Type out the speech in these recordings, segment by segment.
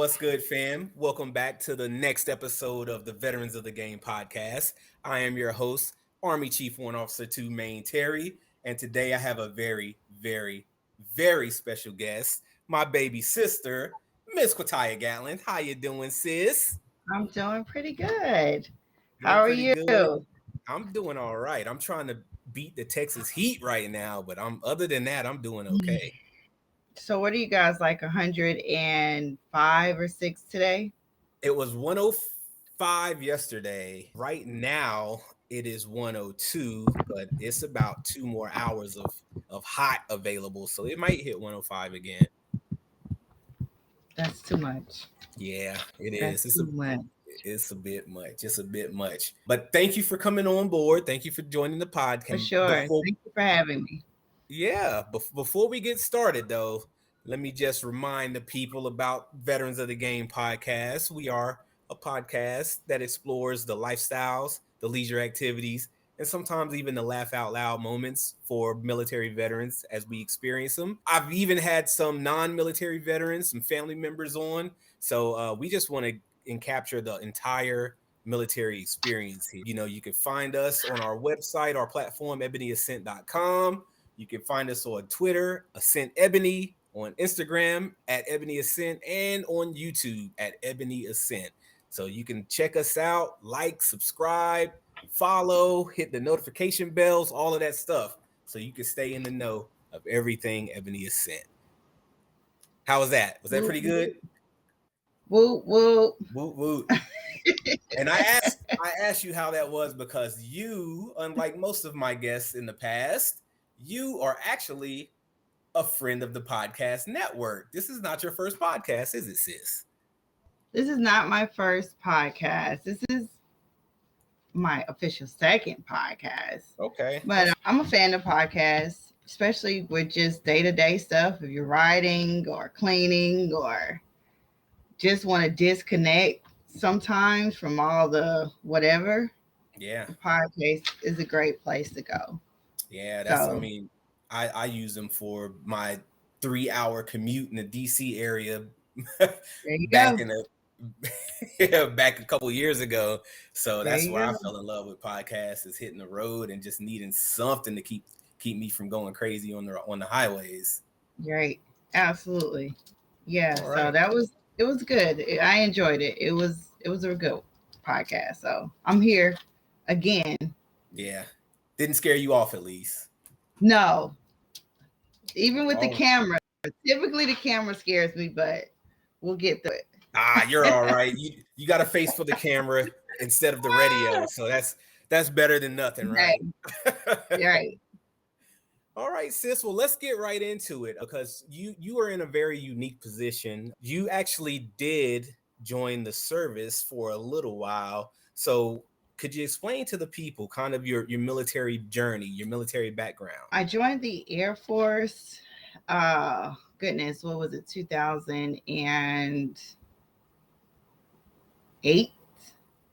What's good, fam? Welcome back to the next episode of the Veterans of the Game podcast. I am your host, Army Chief Warrant Officer to Maine Terry, and today I have a very special guest, my baby sister, Miss Quatyia Gatlin. How you doing, sis? I'm doing pretty good. How Doing are pretty you? good. I'm doing all right. I'm trying to beat the Texas heat right now, but other than that, I'm doing okay. So, what are you guys like 105 or 6 today? It was 105 yesterday. Right now, it is 102, but it's about 2 more hours of hot available, so it might hit 105 again. That's too much. Yeah, it That's is. too much. It's a bit much. It's a bit much. But thank you for coming on board. Thank you for joining the For podcast. sure. Thank you for having me. Before we get started, though, let me just remind the people about Veterans of the Game podcast. We are a podcast that explores the lifestyles, the leisure activities, and sometimes even the laugh out loud moments for military veterans as we experience them. I've even had some non-military veterans, some family members on. So we just want to capture the entire military experience here. You can find us on our website, our platform, ebonyascent.com. You can find us on Twitter, Ascent Ebony, on Instagram at Ebony Ascent, and on YouTube at Ebony Ascent. So you can check us out, like, subscribe, follow, hit the notification bells, all of that stuff, so you can stay in the know of everything Ebony Ascent. How was that? Was that pretty good? Woo woo. Woo woo. And I asked you how that was because you, unlike most of my guests in the past, you are actually a friend of the podcast network. This is not your first podcast, is it, sis? This is not my first podcast. This is my official second podcast. Okay. But I'm a fan of podcasts, especially with just day-to-day stuff. If you're riding or cleaning or just want to disconnect sometimes from all the whatever. Yeah. The podcast is a great place to go. Yeah, I use them for my 3-hour commute in the DC area There you back go. in the back a couple years ago. So There that's you where I go. fell in love with podcasts, is hitting the road and just needing something to keep me from going crazy on the highways. Right. Absolutely. Yeah. All So right. it was good. I enjoyed it. It was a good podcast. So I'm here again. Yeah. Didn't scare you off at least. No. Even with the Oh. camera. Typically the camera scares me, but we'll get through it. You're all right. You got a face for the camera instead of the radio, so that's better than nothing, right? Right. All right, sis. Well, let's get right into it because you are in a very unique position. You actually did join the service for a little while. So could you explain to the people kind of your military journey, your military background? I joined the Air Force. Goodness, what was it? 2008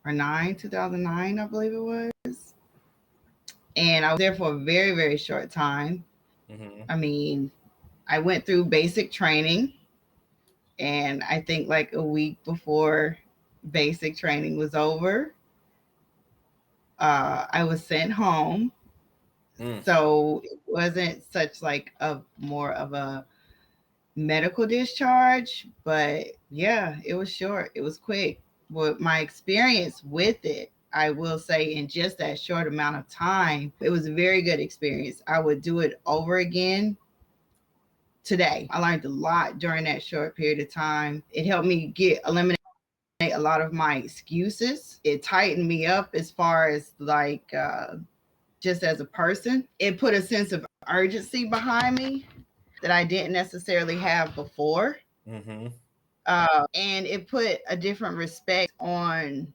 or 9, 2009, I believe it was. And I was there for a very, very short time. Mm-hmm. I mean, I went through basic training, and I think like a week before basic training was over, I was sent home. So it wasn't such like a more of a medical discharge, but yeah, it was short. It was quick. But my experience with it, I will say, in just that short amount of time, it was a very good experience. I would do it over again today. I learned a lot during that short period of time. It helped me eliminate a lot of my excuses. It tightened me up as far as like just as a person. It put a sense of urgency behind me that I didn't necessarily have before. Mm-hmm. And it put a different respect on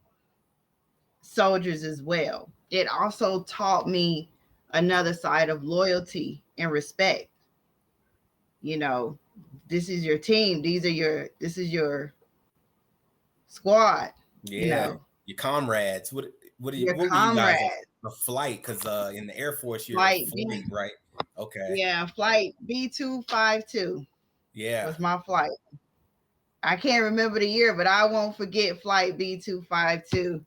soldiers as well. It also taught me another side of loyalty and respect. You know, this is your team. This is your squad. You Yeah, know, your comrades. What your were you guys, comrades. a flight? Because in the Air Force you're a Flight fleet, B, right? Okay. yeah, flight B252 Yeah. was my flight. I can't remember the year, but I won't forget Flight B252.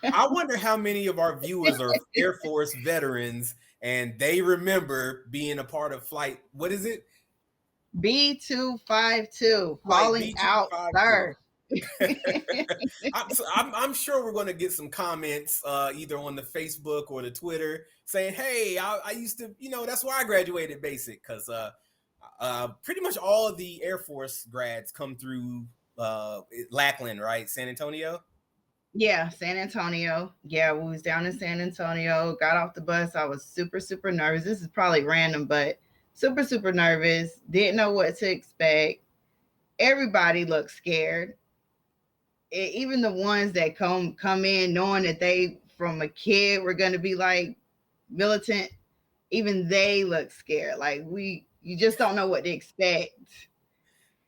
I wonder how many of our viewers are Air Force veterans and they remember being a part of flight. What is it? B252, Flight falling out, B252. sir. I'm sure we're going to get some comments either on the Facebook or the Twitter saying, hey, I used to, that's why I graduated basic, because pretty much all of the Air Force grads come through Lackland, right? San Antonio? Yeah, San Antonio. Yeah, we was down in San Antonio, got off the bus. I was super, super nervous. This is probably random, but super, super nervous. Didn't know what to expect. Everybody looked scared. Even the ones that come in knowing that they from a kid were going to be like militant, even they look scared. Like you just don't know what to expect.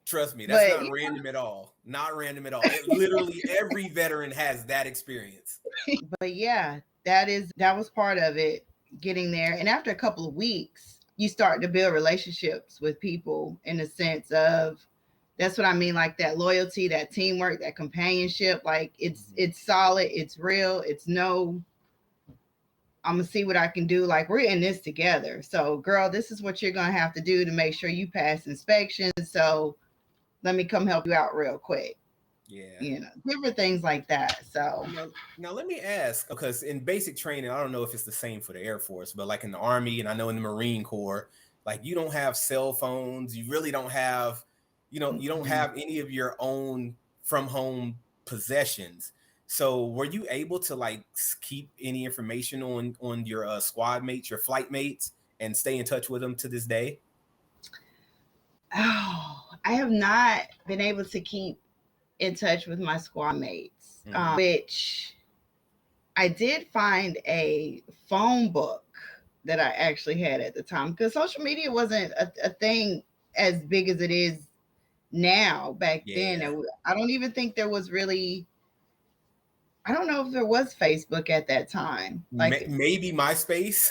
Trust me, that's But not random at all. Not random at all. Literally every veteran has that experience. but yeah, that was part of it, getting there. And after a couple of weeks, you start to build relationships with people in the sense of, that's what I mean, like that loyalty, that teamwork, that companionship. Like it's solid, it's real, it's no, I'm gonna see what I can do. Like, we're in this together. So, girl, this is what you're gonna have to do to make sure you pass inspections. So, let me come help you out real quick. Yeah. Different things like that. So, Now let me ask, because in basic training, I don't know if it's the same for the Air Force, but like in the Army and I know in the Marine Corps, like you don't have cell phones. You really don't have, you don't have any of your own from home possessions. So were you able to like keep any information on your squad mates, your flight mates, and stay in touch with them to this day? oh, I have not been able to keep in touch with my squad mates, which I did find a phone book that I actually had at the time, because social media wasn't a thing as big as it is now. Back then, Yeah. I don't even think there was really, I don't know if there was Facebook at that time. Like, Maybe MySpace.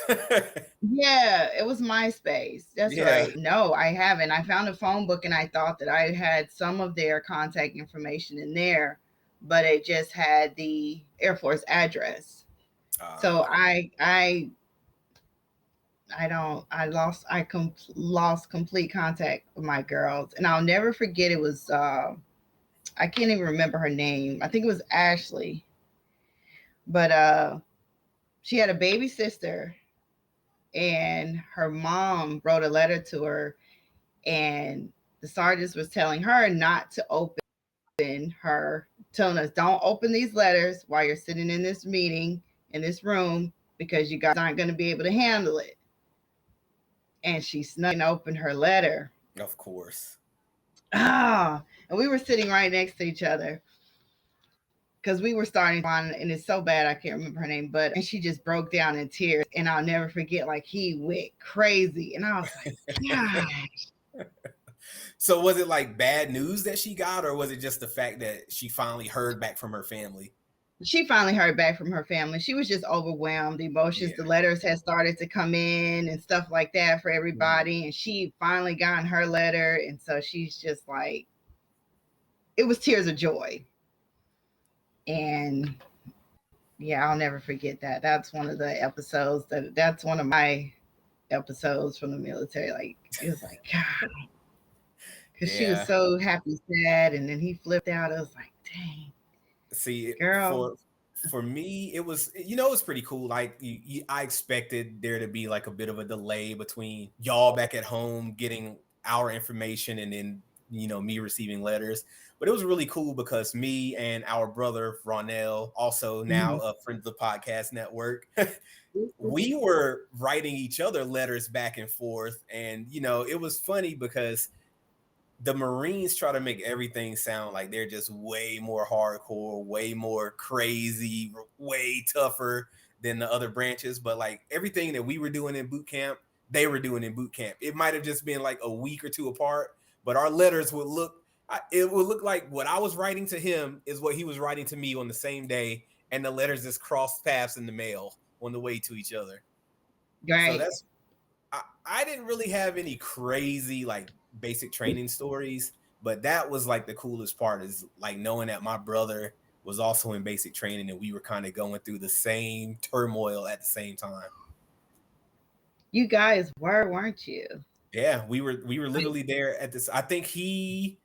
yeah, it was MySpace. That's Yeah. right. No, I haven't. I found a phone book and I thought that I had some of their contact information in there, but it just had the Air Force address. So Okay. I don't, lost complete contact with my girls. And I'll never forget, it was I can't even remember her name. I think it was Ashley. But she had a baby sister, and her mom wrote a letter to her, and the sergeants was telling her not to open her, telling us, don't open these letters while you're sitting in this meeting in this room, because you guys aren't going to be able to handle it. And she snuck and opened her letter. Of course. And we were sitting right next to each other, because we were starting on, and it's so bad I can't remember her name, but and she just broke down in tears, and I'll never forget, like, he went crazy, and I was like, gosh. So was it like bad news that she got, or was it just the fact that she finally heard back from her family? She finally heard back from her family. She was just overwhelmed, emotions. Yeah. The letters had started to come in and stuff like that for Mhm. everybody, and she finally got her letter, and so she's just like, it was tears of joy. And yeah, I'll never forget that. That's one of the episodes that's one of my episodes from the military. Like, it was like, God, because she was Yeah. so happy, sad, and then he flipped out. I was like, dang, See, girl. for me, it was it was pretty cool. Like I expected there to be like a bit of a delay between y'all back at home getting our information and then me receiving letters. But it was really cool because me and our brother Ronell, also now Mhm. a friend of the podcast network, we were writing each other letters back and forth, and it was funny because the Marines try to make everything sound like they're just way more hardcore, way more crazy, way tougher than the other branches. But like everything that we were doing in boot camp, they were doing in boot camp. It might have just been like a week or two apart, but our letters would it would look like what I was writing to him is what he was writing to me on the same day, and the letters just crossed paths in the mail on the way to each other. So Right. that's I didn't really have any crazy like basic training stories, But that was like the coolest part, is like knowing that my brother was also in basic training and we were kind of going through the same turmoil at the same time. You guys were, weren't you? Yeah, we were literally there at this. I think he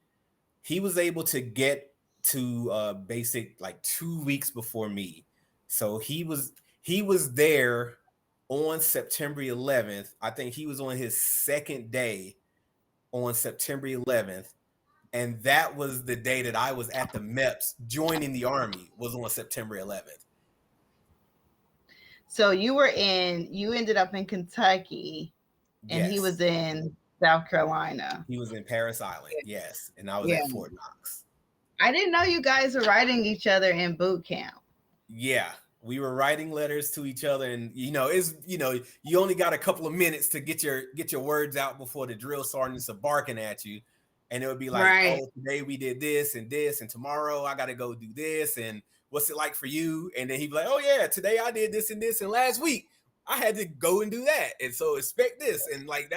was able to get to basic like 2 weeks before me. So he was there on September 11th. I think he was on his second day on September 11th. And that was the day that I was at the MEPS joining the Army, was on September 11th. So you ended up in Kentucky and he Yes. was in South Carolina. He was in Paris Island. Yes. And I was Yeah. at Fort Knox. I didn't know you guys were writing each other in boot camp. Yeah, we were writing letters to each other, and you only got a couple of minutes to get your words out before the drill sergeants are barking at you, and it would be like, Right. oh, today we did this and this, and tomorrow I got to go do this, and what's it like for you? And then he'd be like, oh yeah, today I did this and this, and last week I had to go and do that, and so expect this, and like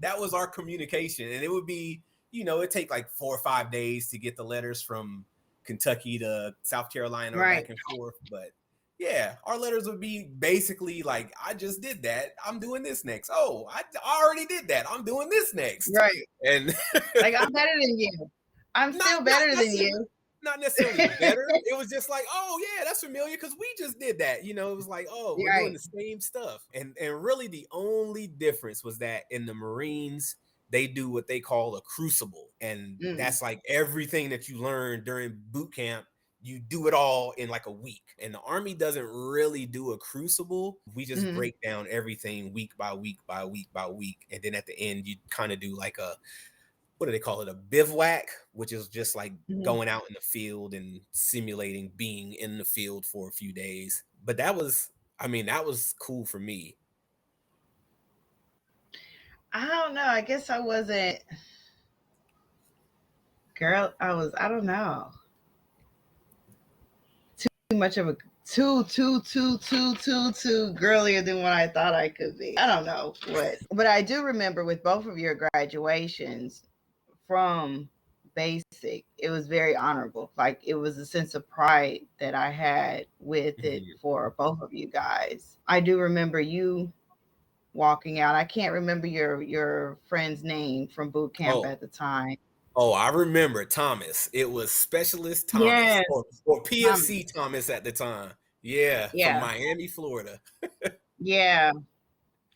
that was our communication, and it would be, it'd take like 4 or 5 days to get the letters from Kentucky to South Carolina or Right. back and forth. But yeah, our letters would be basically like, I just did that, I'm doing this next. Oh, I already did that, I'm doing this next. Right. And like, I'm better than you. I'm still better than you. Not necessarily better. It was just like, oh yeah, that's familiar because we just did that. It was like, oh, we're doing the same stuff. And really the only difference was that in the Marines, they do what they call a crucible. And that's like everything that you learn during boot camp, you do it all in like a week. And the Army doesn't really do a crucible. We just break down everything week by week by week by week. And then at the end, you kind of do like what do they call it? A bivouac, which is just like going out in the field and simulating being in the field for a few days. But that was cool for me. I don't know. I guess I wasn't, girl. I don't know. Too much of a too girlier than what I thought I could be. I don't know what, but I do remember with both of your graduations from basic, it was very honorable. Like, it was a sense of pride that I had with it for both of you guys. I do remember you walking out. I can't remember your friend's name from boot camp at the time. Oh, I remember Thomas. It was Specialist Thomas, Yes. or PFC Thomas at the time. Yeah, from Miami, Florida. Yeah.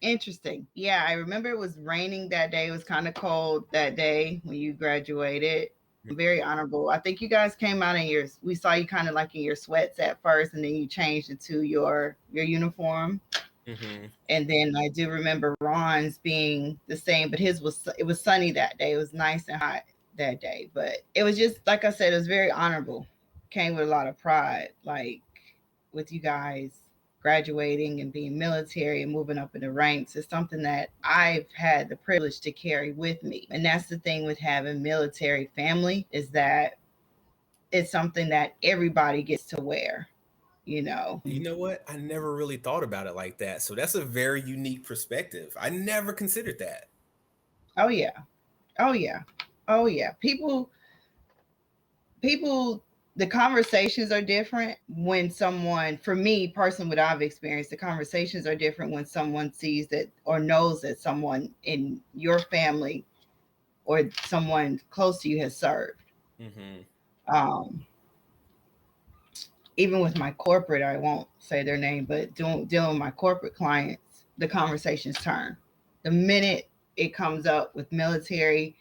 Interesting. Yeah, I remember it was raining that day. It was kind of cold that day when you graduated. Very honorable. I think you guys came out we saw you kind of like in your sweats at first, and then you changed into your uniform. And then I do remember Ron's being the same, but it was sunny that day. It was nice and hot that day, but it was just, like I said, it was very honorable. Came with a lot of pride, like with you guys graduating and being military and moving up in the ranks is something that I've had the privilege to carry with me. And that's the thing with having military family, is that it's something that everybody gets to wear. You know what? I never really thought about it like that. So that's a very unique perspective. I never considered that. Oh yeah. Oh yeah. Oh yeah. People, the conversations are different when someone, for me personally, what I've experienced, the conversations are different when someone sees that or knows that someone in your family or someone close to you has served. Even with my corporate, I won't say their name, but dealing with my corporate clients, the conversations turn. The minute it comes up with military,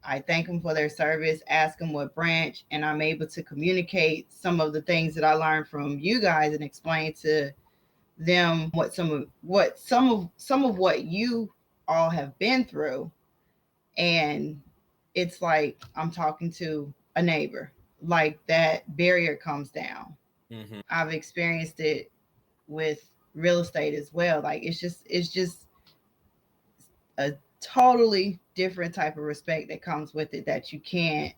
I thank them for their service, ask them what branch, and I'm able to communicate some of the things that I learned from you guys and explain to them some of what you all have been through. And it's like I'm talking to a neighbor. Like, that barrier comes down. I've experienced it with real estate as well. Like, it's just a totally different type of respect that comes with it that it can't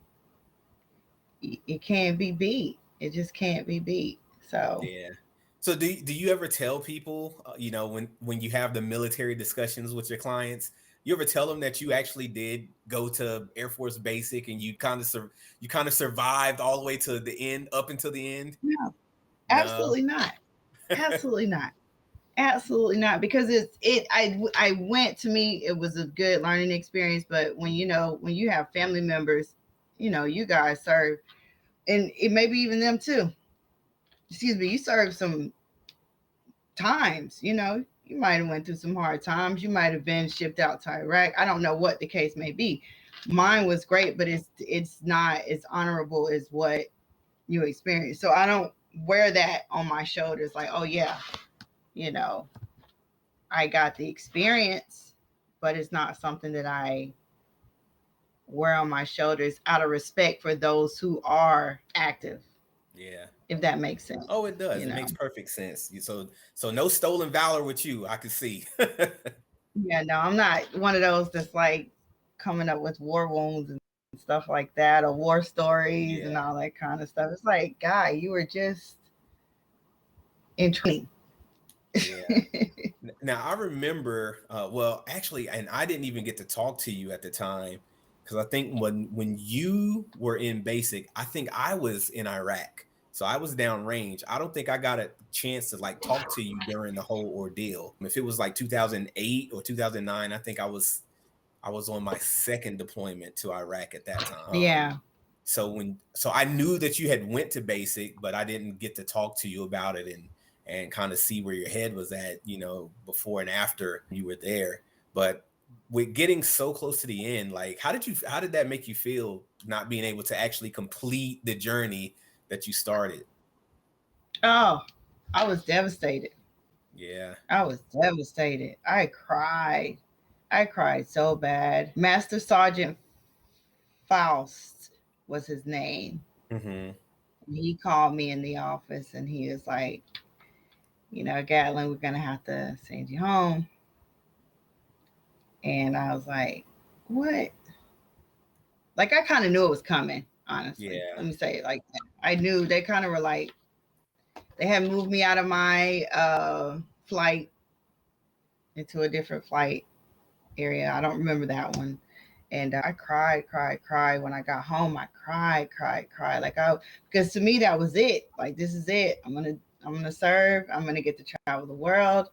be beat. It just can't be beat. So yeah. So do you ever tell people, when you have the military discussions with your clients, you ever tell them that you actually did go to Air Force Basic and you kind of survived all the way to the end, up until the end? No, No. absolutely not. Absolutely not. Absolutely not. Because I went, to me, it was a good learning experience. But when you have family members, you guys serve, and it maybe even them too. Excuse me, you serve some times, you might have went through some hard times. You might have been shipped out to Iraq. I don't know what the case may be. Mine was great, but it's not as honorable as what you experienced. So I don't wear that on my shoulders like, oh yeah, you know, I got the experience, but it's not something that I wear on my shoulders out of respect for those who are active. Yeah. If that makes sense. Oh, it does. You It know. makes perfect sense. So no stolen valor with you. I can see. Yeah, no, I'm not one of those that's like coming up with war wounds and stuff like that, or war stories and Yeah. all that kind of stuff. It's like, guy, you were just in training. Yeah. Now I remember, well, actually, and I didn't even get to talk to you at the time because I think when you were in basic, I think I was in Iraq, so I was downrange. I don't think I got a chance to like talk to you during the whole ordeal. If it was like 2008 or 2009, I think I was on my second deployment to Iraq at that time. Yeah. So I knew that you had went to basic, but I didn't get to talk to you about it and kind of see where your head was at, before and after you were there. But with getting so close to the end, like how did that make you feel, not being able to actually complete the journey that you started? Oh, I was devastated. Yeah. I was devastated. I cried. I cried so bad. Master Sergeant Faust was his name. Mm-hmm. He called me in the office and he was like, Gatlin, we're gonna have to send you home. And I was like, what? Like, I kind of knew it was coming, honestly. Yeah. Let me say it like that. I knew they kind of were like, they had moved me out of my flight into a different flight area. I don't remember that one. And I cried, cried, cried. When I got home, I cried, cried, cried. Because to me that was it. Like, this is it. I'm gonna serve. I'm gonna get to travel the world.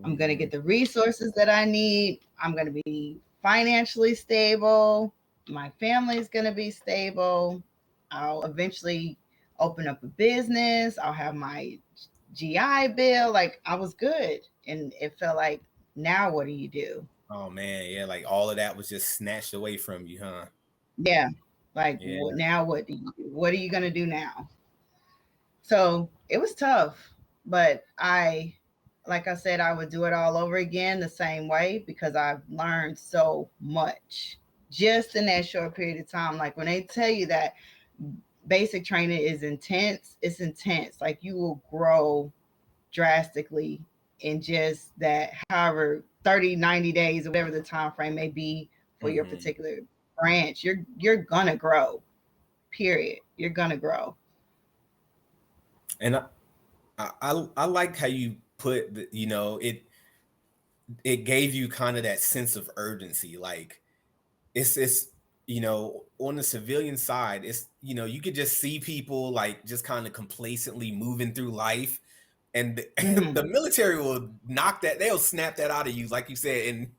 I'm gonna Mm-hmm. get the resources that I need. I'm gonna be financially stable. My family's gonna be stable. I'll eventually open up a business. I'll have my GI Bill. Like, I was good, and it felt like, now what do you do? Oh man, yeah, like all of that was just snatched away from you, huh? Yeah, like, Yeah. now what do you do? What are you gonna do now? So it was tough, but like I said, I would do it all over again the same way because I've learned so much just in that short period of time. Like, when they tell you that basic training is intense, it's intense. Like, you will grow drastically in just that, however, 30, 90 days or whatever the time frame may be for your Mm-hmm. particular branch. You're gonna grow. Period. You're gonna grow. And I like how you put it gave you kind of that sense of urgency. Like it's on the civilian side, you could just see people like just kind of complacently moving through life, and Hmm. the military will they'll snap that out of you, like you said, in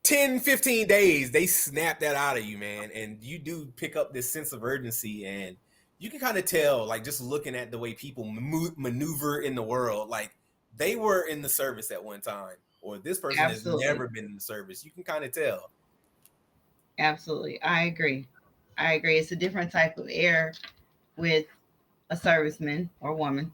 10, 15 days. They snap that out of you, man, and you do pick up this sense of urgency. And you can kind of tell, like, just looking at the way people maneuver in the world, like they were in the service at one time, or this person has Absolutely. never been in the service. You can kind of tell. Absolutely. I agree. I agree. It's a different type of air with a serviceman or woman,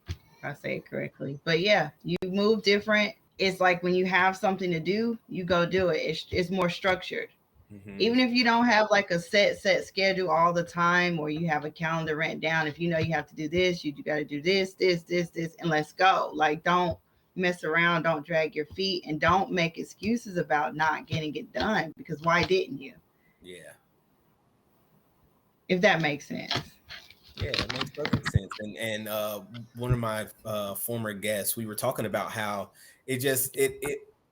if I say it correctly. But yeah, you move different. It's like when you have something to do, you go do it. It's more structured. Hmm. Even if you don't have like a set schedule all the time, or you have a calendar written down, if you know you have to do this, you got to do this, and let's go. Like, don't mess around, don't drag your feet, and don't make excuses about not getting it done, because why didn't you? Yeah. If that makes sense. Yeah, it makes perfect sense. And one of my former guests, we were talking about how it just it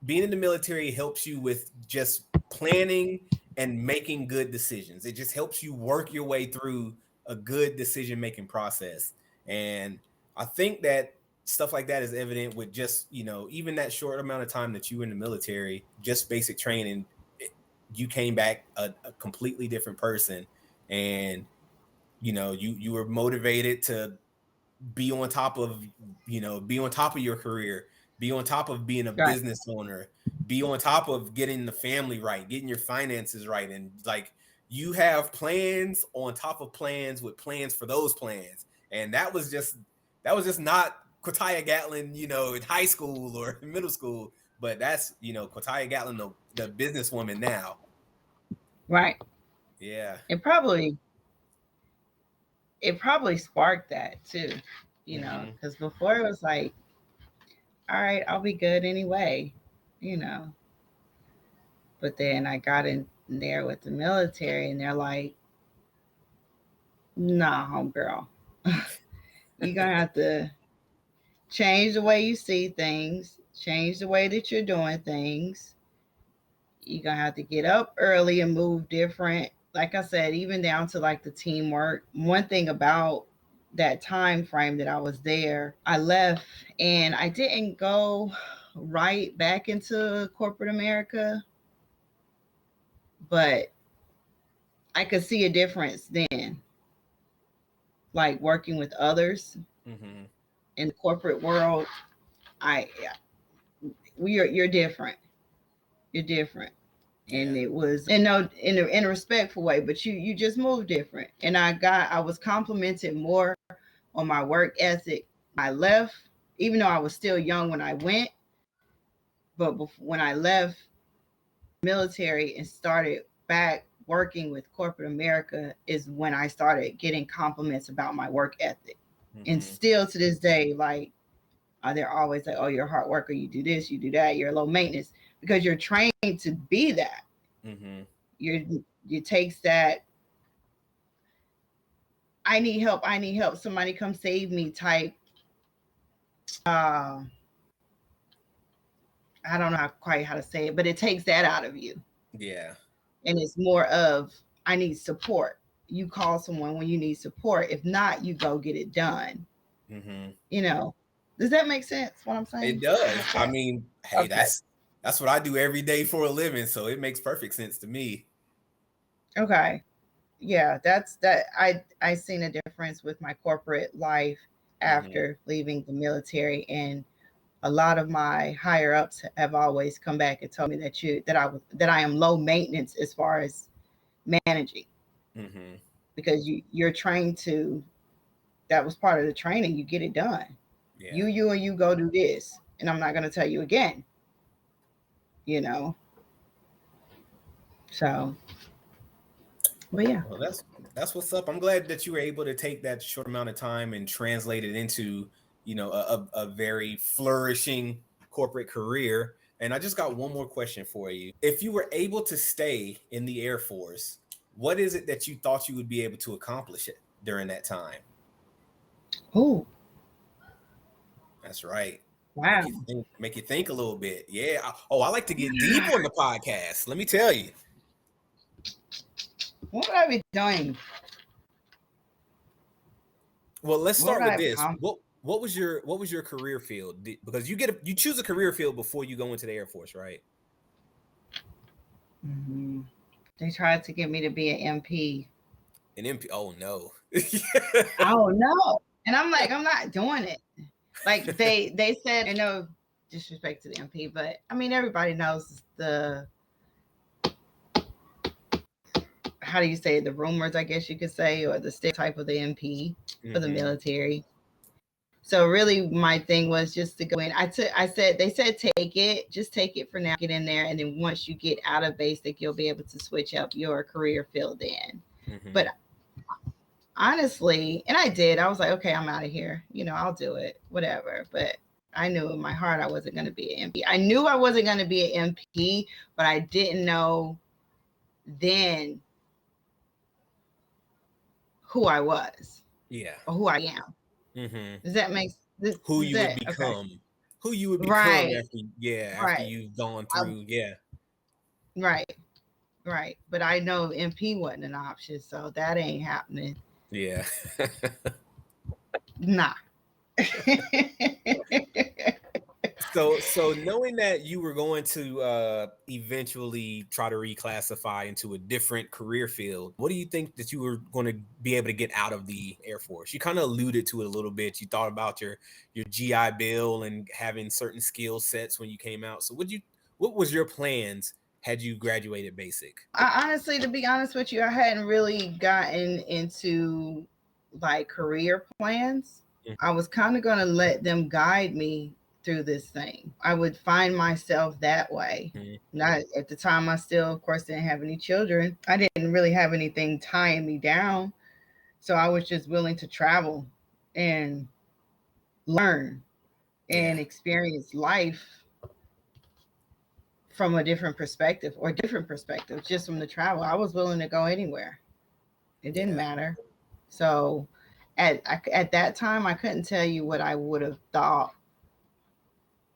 being in the military helps you with just planning and making good decisions. It just helps you work your way through a good decision making process. And I think that stuff like that is evident with just, even that short amount of time that you were in the military, just basic training, you came back a completely different person. And, you were motivated to be on top of your career, be on top of being a Right. business owner, be on top of getting the family right, getting your finances right. And like, you have plans on top of plans with plans for those plans. And that was just not Quatyia Gatlin, in high school or middle school, but that's, Quatyia Gatlin, the businesswoman now. Right. Yeah. It probably sparked that too, Mm-hmm. because before it was like, all right, I'll be good anyway, you know. But then I got in there with the military, and they're like, nah, homegirl, you're gonna have to change the way you see things, change the way that you're doing things. You're gonna have to get up early and move different. Like I said, even down to like the teamwork. One thing about that time frame that I was there, I left and I didn't go right back into corporate America, but I could see a difference then, like working with others Mm-hmm. in the corporate world. I you're different. You're different. And Yeah. it was in a respectful way, but you just moved different. And I was complimented more on my work ethic. I left, even though I was still young when I went, but when I left military and started back working with corporate America is when I started getting compliments about my work ethic. And Mm-hmm. still to this day, like, they're always like, "Oh, you're a hard worker. You do this, you do that. You're low maintenance," because you're trained to be that. Mm-hmm. You're it takes that I need help, I need help, somebody come save me type. Uh, I don't know quite how to say it, but it takes that out of you, Yeah. and it's more of I need support. You call someone when you need support. If not, you go get it done. Mm-hmm. You know, does that make sense? What I'm It saying? I does. hope I that. mean, hey, Okay. that's what I do every day for a living, so it makes perfect sense to me. Okay. Yeah, that's that. I seen a difference with my corporate life Mm-hmm. after leaving the military, and a lot of my higher ups have always come back and told me that I am low maintenance as far as managing, Mm-hmm. because you're trained to, that was part of the training, you get it done. Yeah. You go do this, and I'm not going to tell you again, you know. So, but yeah. Well, that's what's up. I'm glad that you were able to take that short amount of time and translate it into, a very flourishing corporate career. And I just got one more question for you. If you were able to stay in the Air Force, what is it that you thought you would be able to accomplish it during that time? Oh, That's right. wow. Make you think a little bit. Yeah. Oh, I like to get deep on the podcast. Let me tell you. What would I be doing? Well, let's What start would I with have this. accomplished? What was your career field? Because you choose a career field before you go into the Air Force, right? Hmm. They tried to get me to be an MP. An MP. Oh no. Oh no. And I'm like, I'm not doing it. Like they said, and no disrespect to the MP, but I mean everybody knows the, how do you say it, the rumors, I guess you could say, or the stereotype of the MP for the Hmm. military. So really my thing was just to go in. I said, they said take it, just take it for now, get in there, and then once you get out of basic, you'll be able to switch up your career field in. But Hmm. honestly, and I did. I was like, okay, I'm out of here. I'll do it, whatever. But I knew in my heart I wasn't going to be an MP. I knew I wasn't going to be an MP, but I didn't know then who I was Yeah. or who I am. Hmm. Does that make does, Who does you would that okay? become. who you would become Right, after right, you've gone I, through. Yeah. right, right. But I know MP wasn't an option, so that ain't happening. Yeah. Nah. So knowing that you were going to eventually try to reclassify into a different career field, what do you think that you were going to be able to get out of the Air Force? You kind of alluded to it a little bit. You thought about your GI Bill and having certain skill sets when you came out. So what was your plans had you graduated basic? I honestly, to be honest with you, I hadn't really gotten into like career plans. I was kind of going to let them guide me through this thing. I would find myself that way. Mm-hmm. Not at the time, I still, of course, didn't have any children. I didn't really have anything tying me down. So I was just willing to travel and learn Yeah. and experience life from a different perspective or different perspectives just from the travel. I was willing to go anywhere. It didn't Yeah. matter. So at that time, I couldn't tell you what I would have thought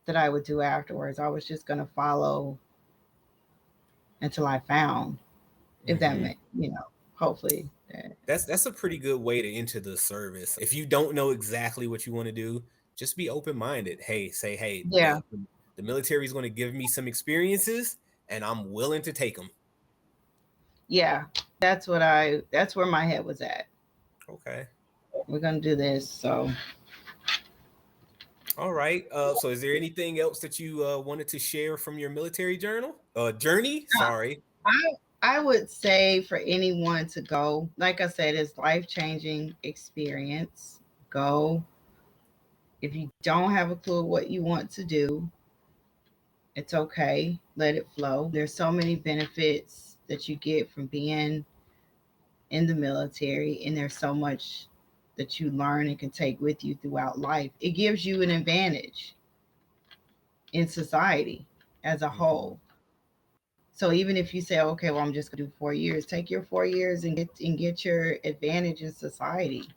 that I would do afterwards. I was just going to follow until I found, if that Mm-hmm. meant, hopefully. That's a pretty good way to enter the service. If you don't know exactly what you want to do, just be open minded. Hey, say, hey, Yeah, the military is going to give me some experiences, and I'm willing to take them. yeah. That's where my head was at. Okay. We're going to do this. So All right. So is there anything else that you wanted to share from your military journey? Sorry. I would say for anyone to go, like I said, it's life-changing experience. Go. If you don't have a clue what you want to do, it's okay. Let it flow. There's so many benefits that you get from being in the military, and there's so much that you learn and can take with you throughout life. It gives you an advantage in society as a Mm-hmm. whole. So even if you say, okay, well, I'm just gonna do 4 years, take your 4 years and get your advantage in society.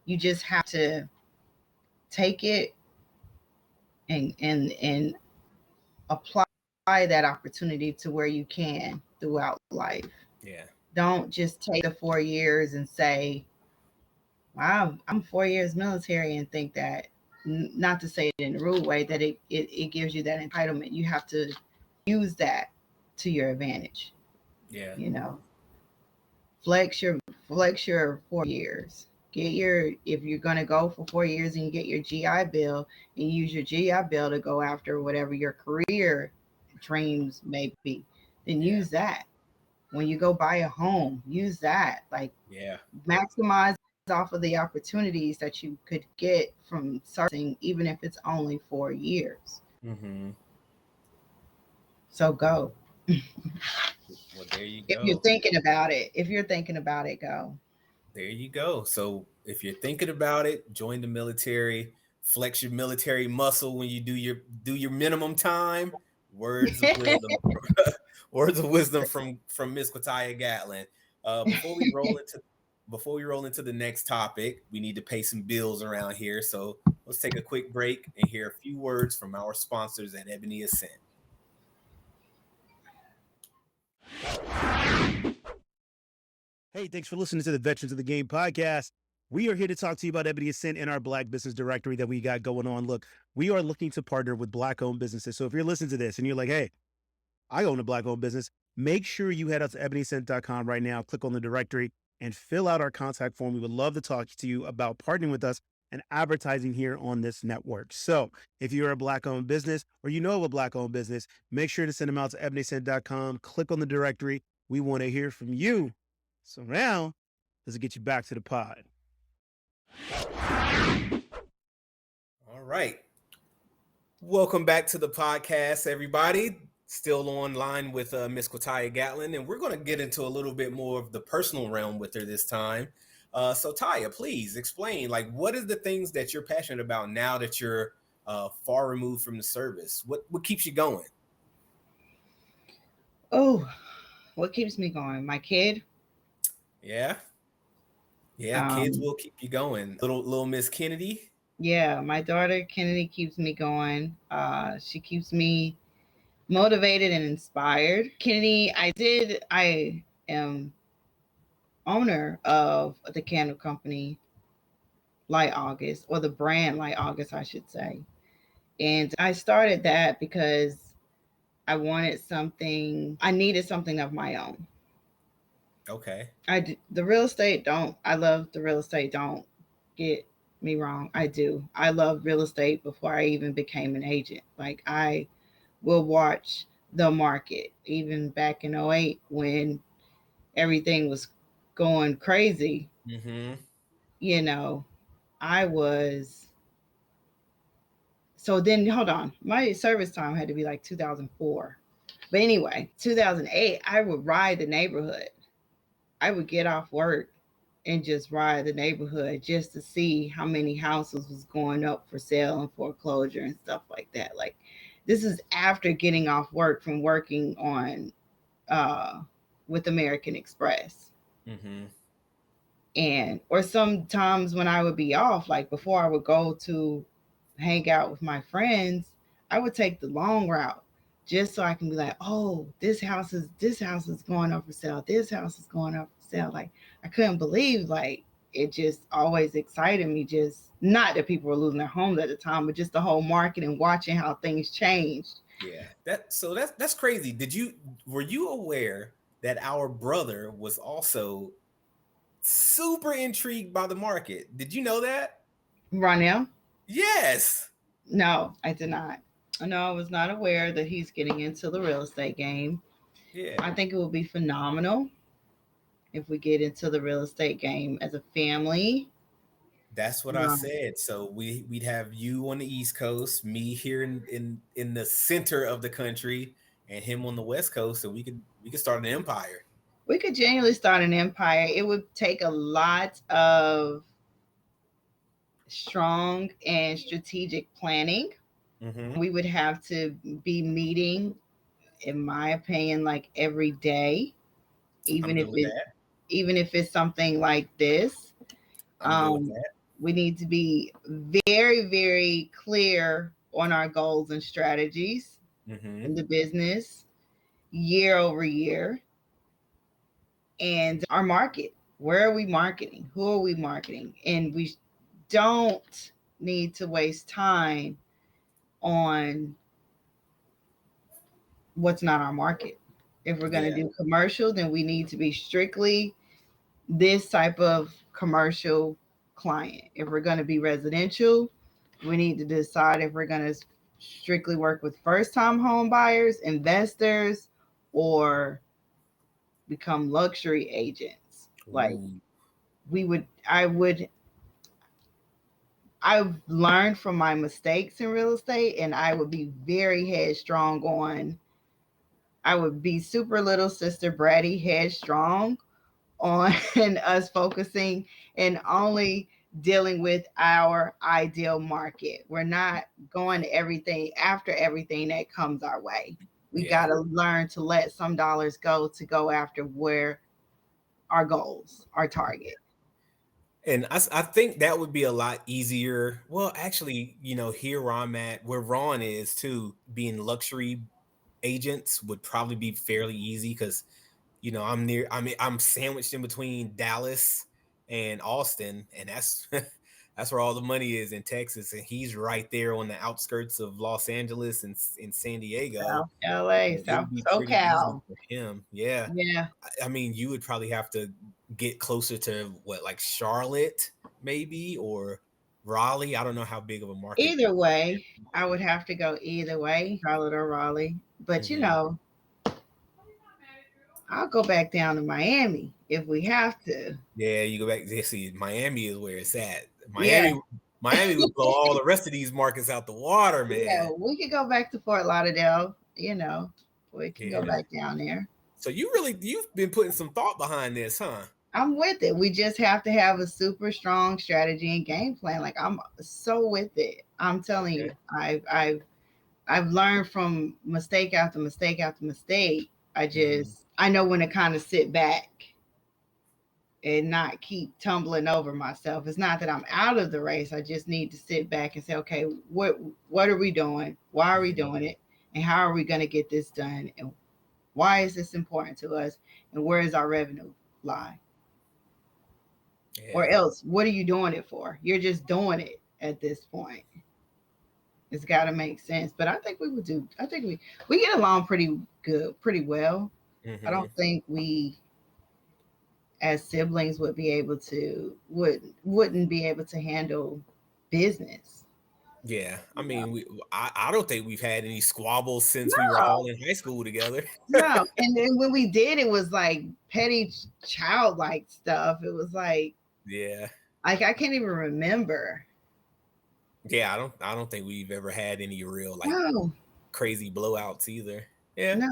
You just have to take it and apply that opportunity to where you can throughout life. Yeah. Don't just take the 4 years and say, wow, I'm 4 years military and think that, not to say it in a rude way, that it gives you that entitlement. You have to use that to your advantage, Yeah. you know. Flex your 4 years. Get your If you're gonna go for 4 years and you get your GI Bill and use your GI Bill to go after whatever your career dreams may be, then Yeah. use that. When you go buy a home, use that. Like, Yeah. maximize off of the opportunities that you could get from serving, even if it's only 4 years. Mm-hmm. So go. Well, there you If you're go. thinking about it, go. There you go. So if you're thinking about it, join the military, flex your military muscle when you do your minimum time. Words of wisdom, words of wisdom from Miss Quatyia Gatlin. Before we roll into the next topic, we need to pay some bills around here. So let's take a quick break and hear a few words from our sponsors at Ebony Ascent. Hey, thanks for listening to the Veterans of the Game podcast. We are here to talk to you about Ebony Ascent and our Black Business Directory that we got going on. Look, we are looking to partner with Black-owned businesses. So if you're listening to this and you're like, hey, I own a Black-owned business, make sure you head out to ebonyascent.com right now, click on the directory, and fill out our contact form. We would love to talk to you about partnering with us and advertising here on this network. So if you're a Black-owned business or you know of a Black-owned business, make sure to send them out to ebonyascent.com, click on the directory. We want to hear from you. So now, let's get you back to the pod. All right. Welcome back to the podcast, everybody. Still online with Miss Quatyia Gatlin, and we're going to get into a little bit more of the personal realm with her this time. So, Taya, please explain, like, what are the things that you're passionate about now that you're far removed from the service? What keeps you going? Oh, what keeps me going? My kid. Yeah, yeah, kids Um, will keep you going. Little Miss Kennedy. Yeah, my daughter Kennedy keeps me going. She keeps me motivated and inspired. Kennedy, I am owner of the candle company Light August, or the brand Light August, I should say. And I started that because I needed something of my own. Okay. The real estate don't, I love the real estate, don't get me wrong. I do. I love real estate before I even became an agent. Like, I will watch the market, even back in '08 when everything was going crazy. Mm-hmm. You know, I was, so then hold on. My service time had to be like 2004. But anyway, 2008, I would ride the neighborhood. I would get off work and just ride the neighborhood just to see how many houses was going up for sale and foreclosure and stuff like that. Like, this is after getting off work from working on uh with American Express. Mm-hmm. And or sometimes when I would be off, like before I would go to hang out with my friends, I would take the long route just so I can be like, oh, this house is going up for sale. This house is going up for sale. Like, I couldn't believe, like, it just always excited me. Just not that people were losing their homes at the time, but just the whole market and watching how things changed. Yeah. That's crazy. Were you aware that our brother was also super intrigued by the market? Did you know that? Ronell? Yes. No, I did not. No, I was not aware that he's getting into the real estate game. Yeah. I think it will be phenomenal if we get into the real estate game as a family. That's what I Um, said. So we'd have you on the East Coast, me here in the center of the country, and him on the West Coast, so we could start an empire. we could genuinely start an empire. It would take a lot of strong and strategic planning. Mm-hmm. We would have to be meeting, in my opinion, like every day, I'm even if good with it that. even if it's something like this. I'm good with Um, that. we need to be very, very clear on our goals and strategies Mm-hmm. in the business year over year, and our market. Where are we marketing? Who are we marketing? And we don't need to waste time on what's not our market. If we're going to Yeah. do commercial, then we need to be strictly this type of commercial client. If we're going to be residential, we need to decide if we're going to strictly work with first time home buyers, investors, or become luxury agents. Like, Ooh. we would, I've learned from my mistakes in real estate, and I would be very headstrong on, I would be super little sister bratty headstrong on us focusing and only dealing with our ideal market. We're not going to everything after everything that comes our way. We Yeah. got to learn to let some dollars go to go after where our goals, our target. And I think that would be a lot easier. Well, actually, here where I'm at, where Ron is too, being luxury agents would probably be fairly easy because I'm sandwiched in between Dallas and Austin, and that's that's where all the money is in Texas, and he's right there on the outskirts of Los Angeles and in San Diego. South LA, So it South would be pretty easy SoCal. for him. Yeah. Yeah. I mean, you would probably have to get closer to what, like Charlotte, maybe, or Raleigh. I don't know how big of a market. Either way, I would have to go either way, Charlotte or Raleigh. But Hmm. I'll go back down to Miami if we have to. Yeah, you go back. See, Miami is where it's at. Yeah. Miami would blow all the rest of these markets out the water, Yeah, man. we could go back to Fort Lauderdale, we can go Yeah. back down there. So you've been putting some thought behind this, huh? I'm with it. We just have to have a super strong strategy and game plan. Like, I'm so with it. I'm telling Okay. you, I've learned from mistake after mistake after mistake. Hmm. I know when to kind of sit back and not keep tumbling over myself. It's not that I'm out of the race. I just need to sit back and say, okay, what are we doing? Why are we doing it? And how are we going to get this done? And why is this important to us? And where is our revenue lie? Yeah. Or else, what are you doing it for? You're just doing it at this point. It's got to make sense. But I think we would do. I think we get along pretty good, pretty well. I don't think we, as siblings, would be able to wouldn't be able to handle business. Yeah, I mean, I don't think we've had any squabbles since we were all in high school together. No, and then when we did, it was like petty, childlike stuff. It was like, yeah, like I can't even remember. Yeah, I don't think we've ever had any real like crazy blowouts either. Yeah, no,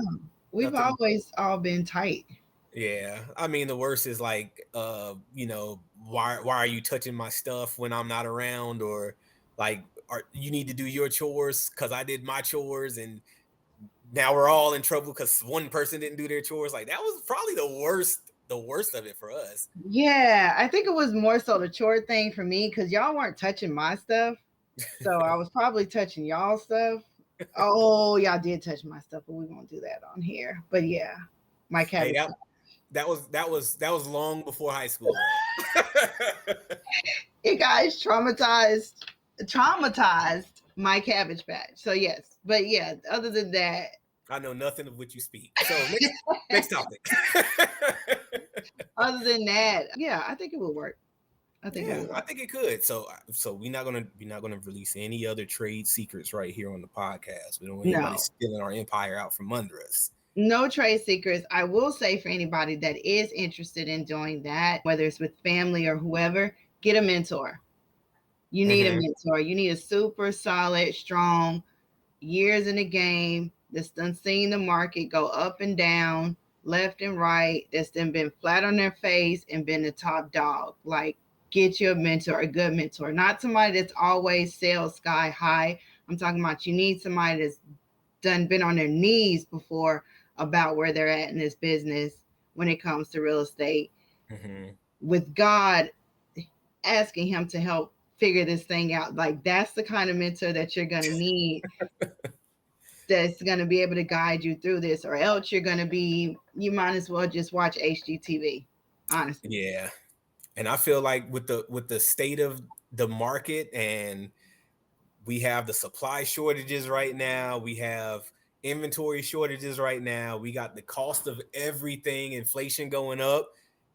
we've always all been tight. Yeah, I mean the worst is like, you know, why are you touching my stuff when I'm not around, or like, you need to do your chores because I did my chores, and now we're all in trouble because one person didn't do their chores. Like that was probably the worst of it for us. Yeah, I think it was more so the chore thing for me because y'all weren't touching my stuff, so I was probably touching y'all stuff. Oh, y'all did touch my stuff, but we won't do that on here. But yeah, my cabbage. Hey, that was long before high school. It guys traumatized my cabbage patch. So yes, but yeah, other than that, I know nothing of what you speak. So next topic. Other than that, yeah, I think it will work. I think it could. So we're not gonna release any other trade secrets right here on the podcast. We don't want anybody stealing our empire out from under us. No trade secrets. I will say for anybody that is interested in doing that, whether it's with family or whoever, get a mentor. You need a mentor. You need a super solid, strong, years in the game that's done seen the market go up and down, left and right, that's then been flat on their face and been the top dog. Like, get you a mentor, a good mentor, not somebody that's always sales sky high. I'm talking about you need somebody that's been on their knees before about where they're at in this business when it comes to real estate, with God asking him to help figure this thing out. Like that's the kind of mentor that you're going to need that's going to be able to guide you through this, or else you might as well just watch HGTV, honestly. Yeah. And I feel like with the state of the market, and we have the supply shortages right now, we have inventory shortages right now, we got the cost of everything, inflation going up,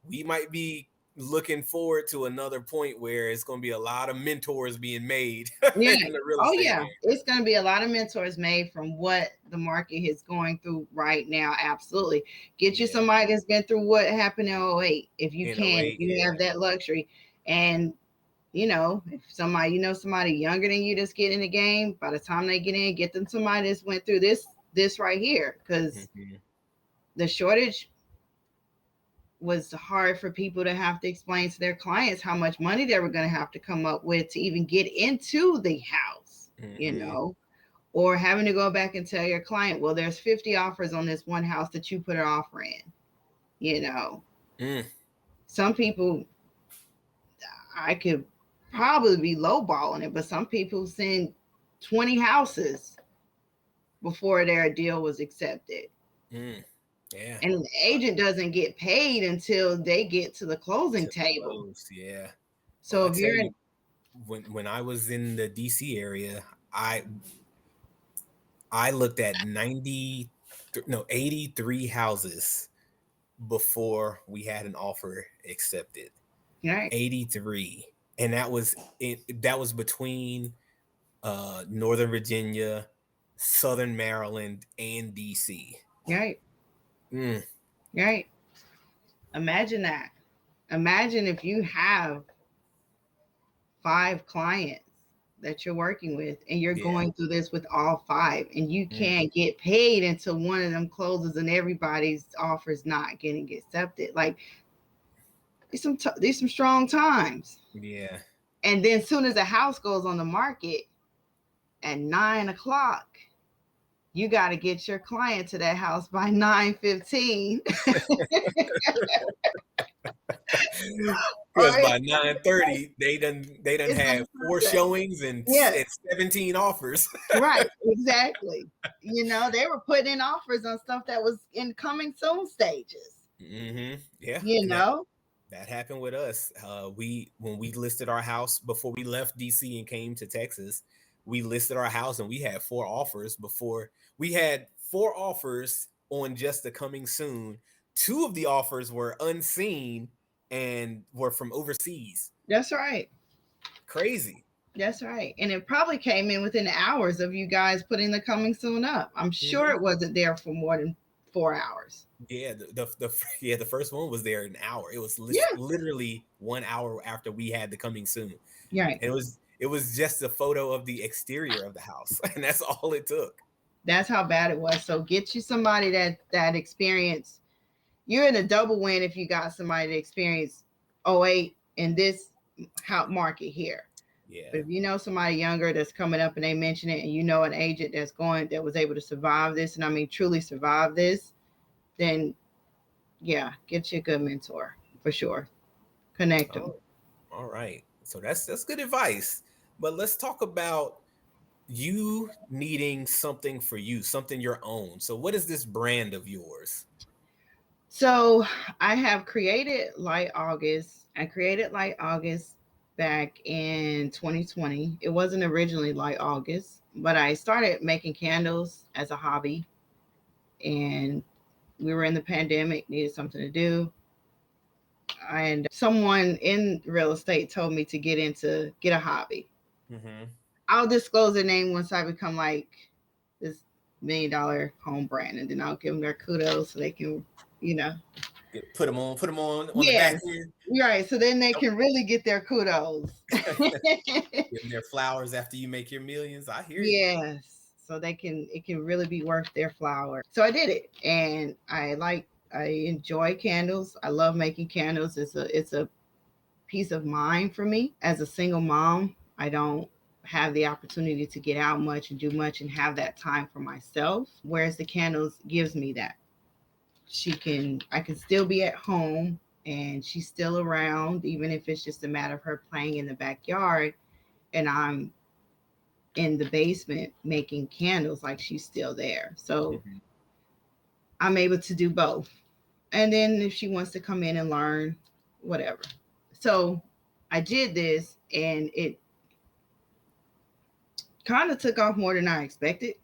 we might be looking forward to another point where it's going to be a lot of mentors being made. Yeah. Oh yeah, it's going to be a lot of mentors made from what the market is going through right now. Absolutely. Get you somebody that's been through what happened in 08 if you can, if you have that luxury. And you know, if somebody younger than you that's getting in the game, by the time they get in, get them somebody that's went through this right here, because the shortage was hard for people to have to explain to their clients how much money they were going to have to come up with to even get into the house, you know, or having to go back and tell your client, well, there's 50 offers on this one house that you put an offer in, you know. Some people, I could probably be lowballing it, but some people send 20 houses before their deal was accepted. Yeah. And the agent doesn't get paid until they get to the closing table. Yeah. So if you're when I was in the DC area, I looked at 83 houses before we had an offer accepted. Right. 83. And that was between Northern Virginia, Southern Maryland, and DC. Right. Right. Imagine that. Imagine if you have 5 clients that you're working with and you're going through this with all 5, and you can't get paid until one of them closes and everybody's offers not getting accepted. Like these some strong times. Yeah. And then as soon as the house goes on the market at 9:00, you got to get your client to that house by 9:15. Because Right? by 9:30, they done It's had like 4 sunset. showings and Yes, 17 offers. right, exactly. They were putting in offers on stuff that was in coming soon stages. Yeah, You and know, that happened with us. When we listed our house before we left DC and came to Texas, we listed our house and we had 4 offers before we had 4 offers on just the coming soon. 2 of the offers were unseen and were from overseas. that's right. Crazy. That's right. And it probably came in within hours of you guys putting the coming soon up. I'm sure Mhm. it wasn't there for more than 4 hours. Yeah, yeah, the first one was there an hour. It was Yeah. literally 1 hour after we had the coming soon. Right. And it was just a photo of the exterior of the house, and that's all it took. That's how bad it was. So get you somebody that experience. You're in a double win if you got somebody to experience '08 in this market here. Yeah. But if you know somebody younger that's coming up and they mention it, and you know an agent that was able to survive this, and I mean truly survive this, then yeah, get you a good mentor for sure. Connect them. Oh, all right. So that's good advice. But let's talk about you needing something for you, something your own. So what is this brand of yours? So I have created Light August. I created Light August back in 2020. It wasn't originally Light August, but I started making candles as a hobby, and we were in the pandemic, needed something to do. And someone in real estate told me to get a hobby. Mm-hmm. I'll disclose their name once I become like this $1 million home brand, and then I'll give them their kudos so they can, you know. Put them on the back Yes, end. right. So then they can really get their kudos. Give them their flowers after you make your millions. I hear you. Yes. So it can really be worth their flower. So I did it, and I enjoy candles. I love making candles. It's a peace of mind for me as a single mom. I don't have the opportunity to get out much and do much and have that time for myself. Whereas the candles gives me that. I can still be at home and she's still around, even if it's just a matter of her playing in the backyard and I'm in the basement making candles, like she's still there. So Mhm. I'm able to do both. And then if she wants to come in and learn, whatever. So I did this and it kind of took off more than I expected.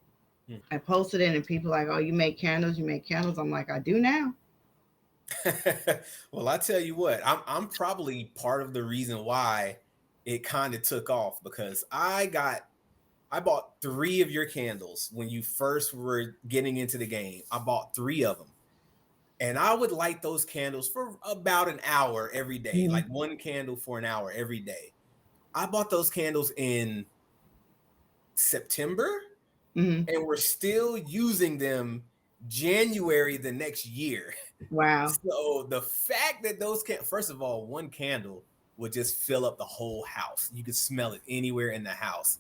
I posted it and people like, oh, you make candles, you make candles. I'm like, I do now. Well, I tell you what, I'm probably part of the reason why it kind of took off because I bought 3 of your candles when you first were getting into the game. I bought 3 of them. And I would light those candles for about an hour every day, Mm-hmm. like 1 candle for an hour every day. I bought those candles in September Mm-hmm. and we're still using them January the next year. Wow. So the fact that first of all, 1 candle would just fill up the whole house. You could smell it anywhere in the house.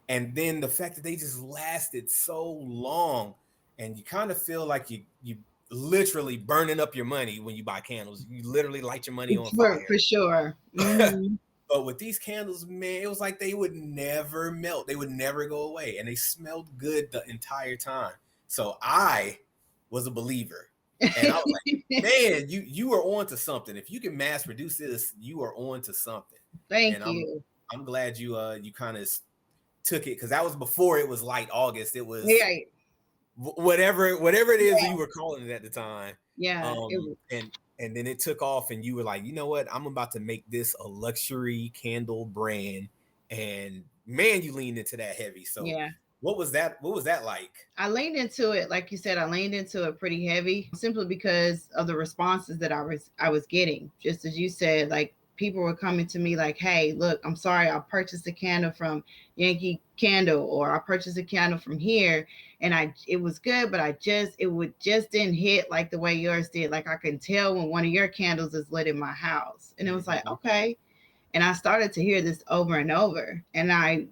And then the fact that they just lasted so long and you kind of feel like you literally burning up your money when you buy candles. You literally light your money on For fire. sure. Mm-hmm. But with these candles, man, it was like they would never melt. They would never go away. And they smelled good the entire time. So I was a believer. And I was like, man, you are on to something. If you can mass produce this, you are on to something. And Thank I'm you. I'm glad you kind of took it because that was before it was Light August. It was Yeah. whatever it is that Yeah. you were calling it at the time. Yeah. And then it took off and you were like, you know what, I'm about to make this a luxury candle brand. And man, you leaned into that heavy. So Yeah. what was that like? I leaned into it, like you said, I leaned into it pretty heavy simply because of the responses that I was getting. Just as you said, like people were coming to me like, hey, look, I'm sorry, I purchased a candle from Yankee Candle, or I purchased a candle from here and it was good, but it just didn't hit like the way yours did. Like I can tell when one of your candles is lit in my house. And it was like, Mhm. okay. And I started to hear this over and over. And I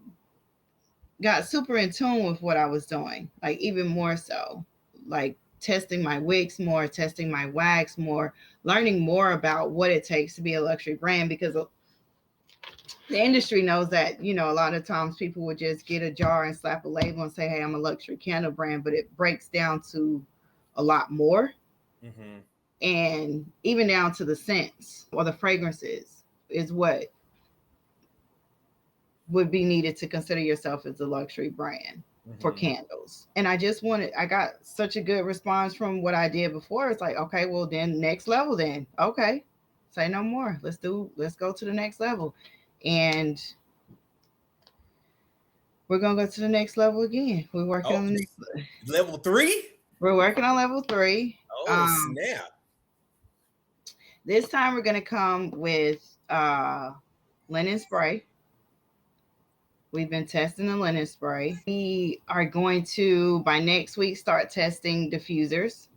got super in tune with what I was doing, like even more so, like testing my wigs more, testing my wax more, learning more about what it takes to be a luxury brand, because the industry knows that, a lot of times people would just get a jar and slap a label and say, hey, I'm a luxury candle brand, but it breaks down to a lot more. Mm-hmm. And even down to the scents or the fragrances is what would be needed to consider yourself as a luxury brand. Mm-hmm. For candles. And I got such a good response from what I did before. It's like, okay, well then next level then. Okay. Say no more. Let's go to the next level. And we're going to go to the next level again. We're working on the next level 3? We're working on level 3. Snap. This time we're going to come with linen spray. We've been testing the linen spray. We are going to, by next week, start testing diffusers.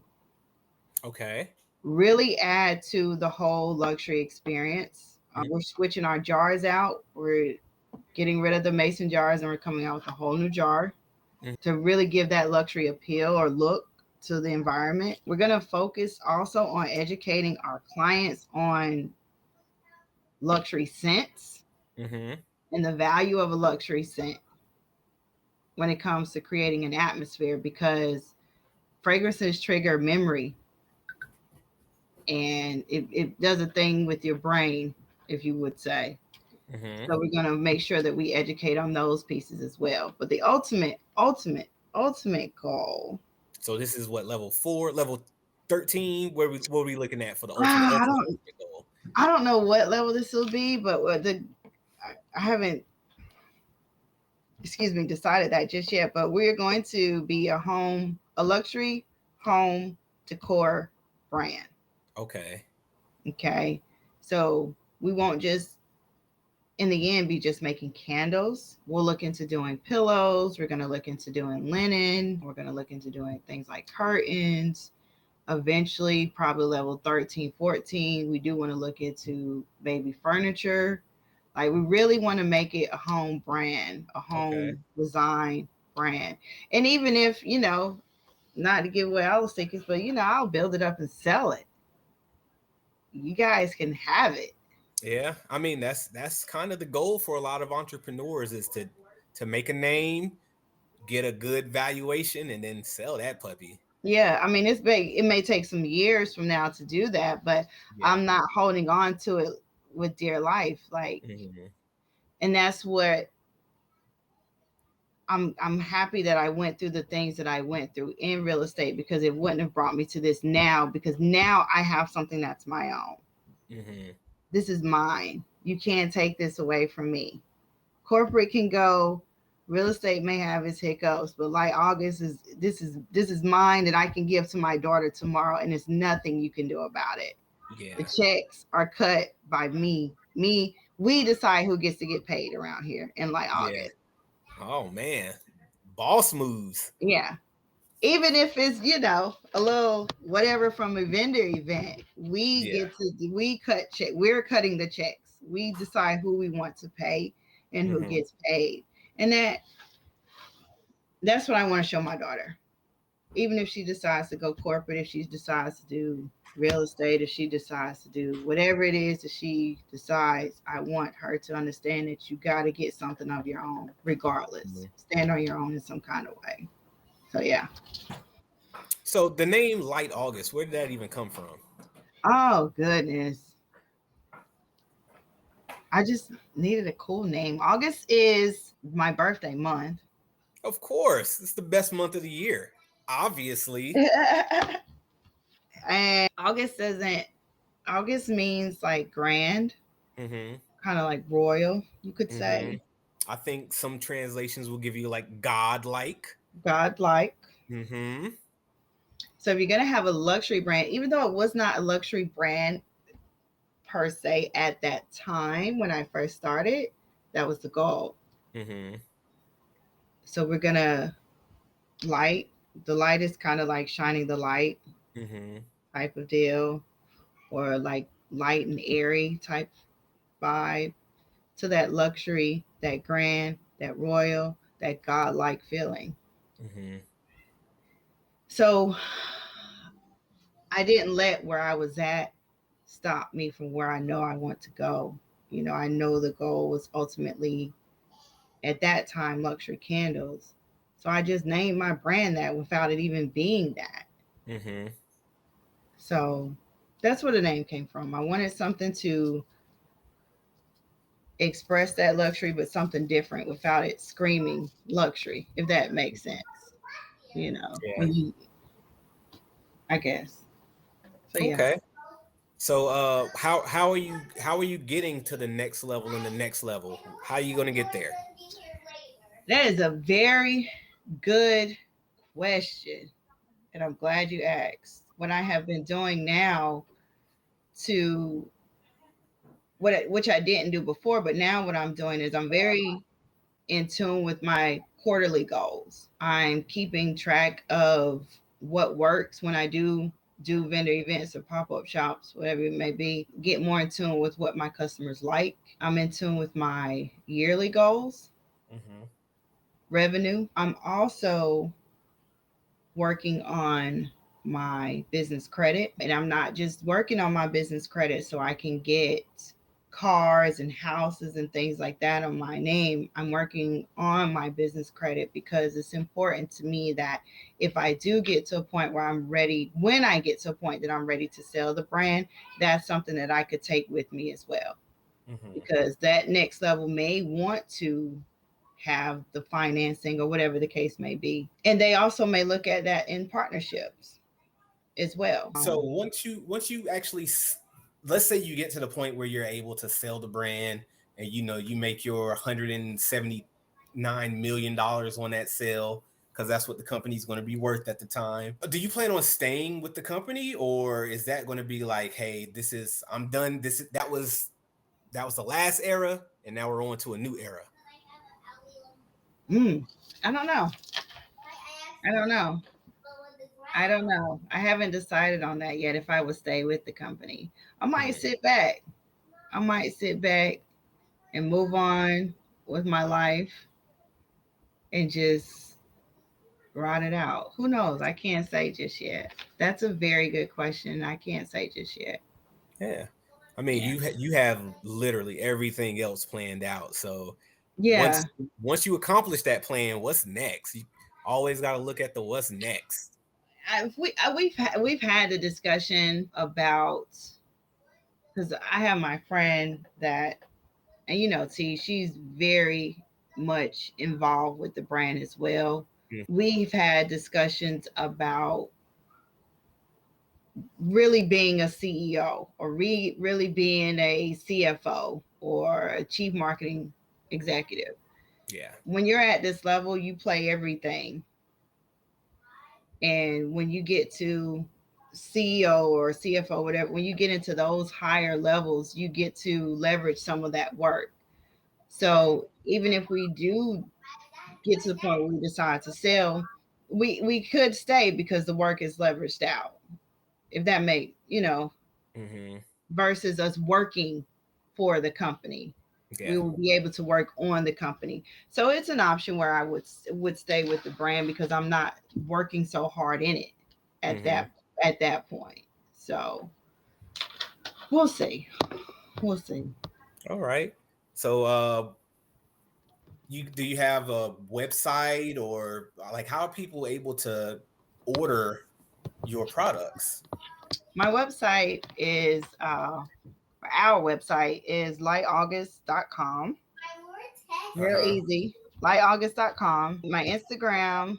Okay. Really add to the whole luxury experience. Mm-hmm. We're switching our jars out. We're getting rid of the mason jars and we're coming out with a whole new jar to really give that luxury appeal or look to the environment. We're going to focus also on educating our clients on luxury scents. Mm-hmm. And the value of a luxury scent when it comes to creating an atmosphere, because fragrances trigger memory and it does a thing with your brain, if you would say. Mm-hmm. So we're going to make sure that we educate on those pieces as well. But the ultimate goal. So this is what, level 4, level 13? What are we looking at for the ultimate goal? I don't know what level this will be, but I haven't decided that just yet, but we're going to be a luxury home decor brand. Okay. So we won't just, in the end, be just making candles. We'll look into doing pillows. We're going to look into doing linen. We're going to look into doing things like curtains. Eventually, probably level 13, 14, we do want to look into maybe furniture. Like, we really want to make it a home brand, a home design brand. And even if, not to give away all the secrets, but, I'll build it up and sell it. You guys can have it. Yeah. I mean, that's kind of the goal for a lot of entrepreneurs, is to make a name, get a good valuation, and then sell that puppy. Yeah. I mean, it's big. It may take some years from now to do that, but I'm not holding on to it with dear life. Like, mm-hmm. And that's what I'm happy that I went through the things that I went through in real estate, because it wouldn't have brought me to this now, because now I have something that's my own. Mm-hmm. This is mine. You can't take this away from me. Corporate can go, real estate may have its hiccups, but like August this is mine that I can give to my daughter tomorrow, and there's nothing you can do about it. Yeah. The checks are cut by me. We decide who gets to get paid around here in like August. Oh man, boss moves. Yeah. Even if it's, a little whatever from a vendor event, we cut check. We're cutting the checks. We decide who we want to pay and who gets paid. And that's what I want to show my daughter. Even if she decides to go corporate, if she decides to do real estate, if she decides to do whatever it is that she decides, I want her to understand that you got to get something of your own regardless. Mm-hmm. Stand on your own in some kind of way. So, yeah. So the name Light August, where did that even come from? Oh, goodness. I just needed a cool name. August is my birthday month. Of course. It's the best month of the year, obviously. And August means like grand, mm-hmm. Kind of like royal, you could say. I think some translations will give you like godlike. Mm-hmm. So if you're going to have a luxury brand, even though it was not a luxury brand per se at that time when I first started, that was the goal. Mm-hmm. So we're going to light. The light is kind of like shining the light, mm-hmm. Type of deal, or like light and airy type vibe, to that luxury, that grand, that royal, that godlike feeling. Mm-hmm. So I didn't let where I was at stop me from where I know I want to go. I know the goal was ultimately at that time luxury candles. So I just named my brand that without it even being that. Mm-hmm. So that's where the name came from. I wanted something to express that luxury, but something different without it screaming luxury, if that makes sense. Yeah. When you, I guess. So yeah, Okay. So how are you getting to the next level and the next level? How are you gonna get there? that is a very good question, and I'm glad you asked. What I have been doing now to which I didn't do before, but now what I'm doing is I'm very in tune with my quarterly goals. I'm keeping track of what works when I do vendor events or pop-up shops, whatever it may be. Get more in tune with what my customers like. I'm in tune with my yearly goals, Mm-hmm. revenue. I'm also working on my business credit, and I'm not just working on my business credit so I can get cars and houses and things like that on my name. I'm working on my business credit because it's important to me that if I do get to a point where I'm ready, when I get to a point that I'm ready to sell the brand, that's something that I could take with me as well. Mm-hmm. Because that next level may want to have the financing or whatever the case may be. And they also may look at that in partnerships as well. So once you actually let's say you get to the point where you're able to sell the brand and you make your $179 million on that sale because that's what the company's going to be worth at the time. Do you plan on staying with the company, or is that going to be like, hey, I'm done. That was the last era, and now we're on to a new era? Mm, I don't know. I don't know. I don't know. I haven't decided on that yet if I would stay with the company. I might Mm-hmm. sit back. I might sit back and move on with my life and just ride it out. Who knows? I can't say just yet. That's a very good question. I can't say just yet. Yeah. I mean, Yeah. you have literally everything else planned out. So Yeah. once you accomplish that plan, what's next? You always got to look at the what's next. We've had a discussion about, because I have my friend that, and T, she's very much involved with the brand as well. Mm. We've had discussions about really being a CEO or really being a CFO or a chief marketing executive. Yeah. When you're at this level, you play everything. And when you get to CEO or CFO, whatever, when you get into those higher levels, you get to leverage some of that work. So even if we do get to the point where we decide to sell, we could stay because the work is leveraged out. If that make Mm-hmm. versus us working for the company, we Yeah. will be able to work on the company. So it's an option where I would stay with the brand because I'm not working so hard in it at Mm-hmm. that point. So we'll see. We'll see. All right. So do you have a website, or like how are people able to order your products? My website is our website is lightaugust.com. Real Uh-huh. easy. Lightaugust.com. My Instagram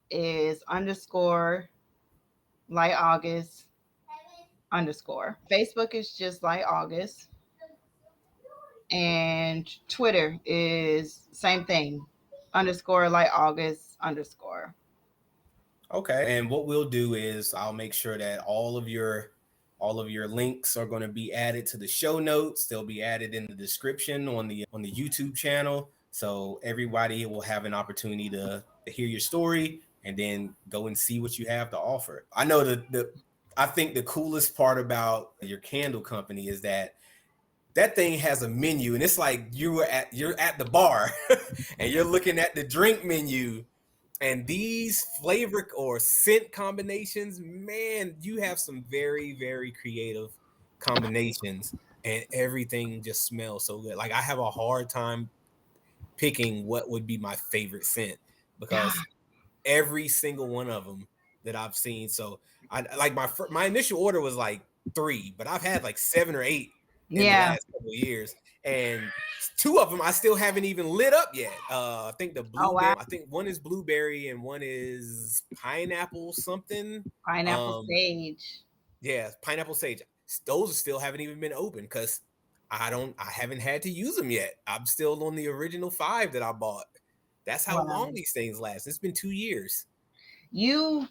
is underscore light August underscore. Facebook is just light August. And Twitter is same thing. Underscore light August underscore. Okay. And what we'll do is I'll make sure that all of your links are going to be added to the show notes. They'll be added in the description on the YouTube channel. So everybody will have an opportunity to hear your story and then go and see what you have to offer. I know I think the coolest part about your candle company is that thing has a menu, and it's like you're at the bar and you're looking at the drink menu, And these flavor or scent combinations, man, you have some very, very creative combinations, and everything just smells so good. Like I have a hard time picking what would be my favorite scent because every single one of them that I've seen. So I like my initial order was like 3, but I've had like 7 or 8 in the Yeah. last couple of years, and 2 of them I still haven't even lit up yet. I think the Oh wow. blueberry. I think one is blueberry and one is pineapple something. Pineapple Um, sage. yeah, pineapple sage. Those still haven't even been opened because I haven't had to use them yet. I'm still on the original 5 that I bought. That's how long Wow. these things last. It's been 2 years. You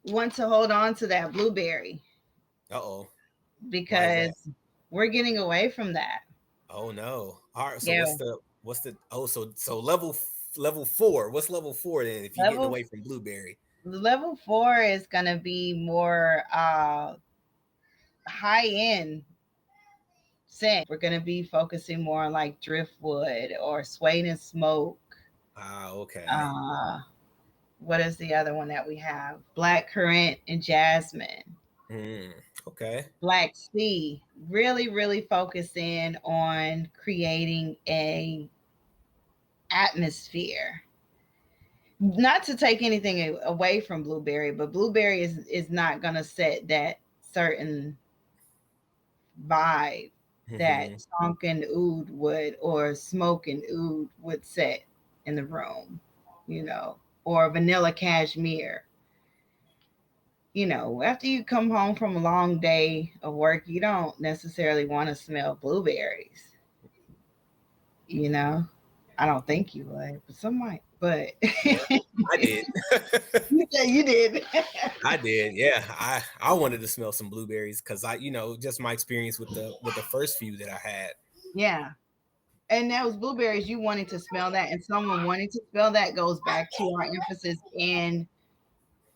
want to hold on to that blueberry Uh-oh. Why is that? because we're getting away from that. Oh no. All right. So Yeah. what's the so level 4. What's level 4 then if you're getting Level away from blueberry? level 4 is gonna be more high end scent. We're gonna be focusing more on like driftwood or suede and smoke. Ah, okay. Uh what is the other one that we have? Black currant and jasmine. Mm, okay. Black sea. Really, really focus in on creating a atmosphere. Not to take anything away from blueberry, but blueberry is not gonna set that certain vibe that Mm-hmm. Tonkin oud would or smoking oud would set in the room, you know, or vanilla cashmere. You know, after you come home from a long day of work, you don't necessarily want to smell blueberries, you know. I don't think you would, but some might. But Yeah, I did. you did. I did. Yeah. I wanted to smell some blueberries because just my experience with the first few that I had. Yeah. And that was blueberries. You wanting to smell that, and someone wanting to smell that goes back to our emphasis in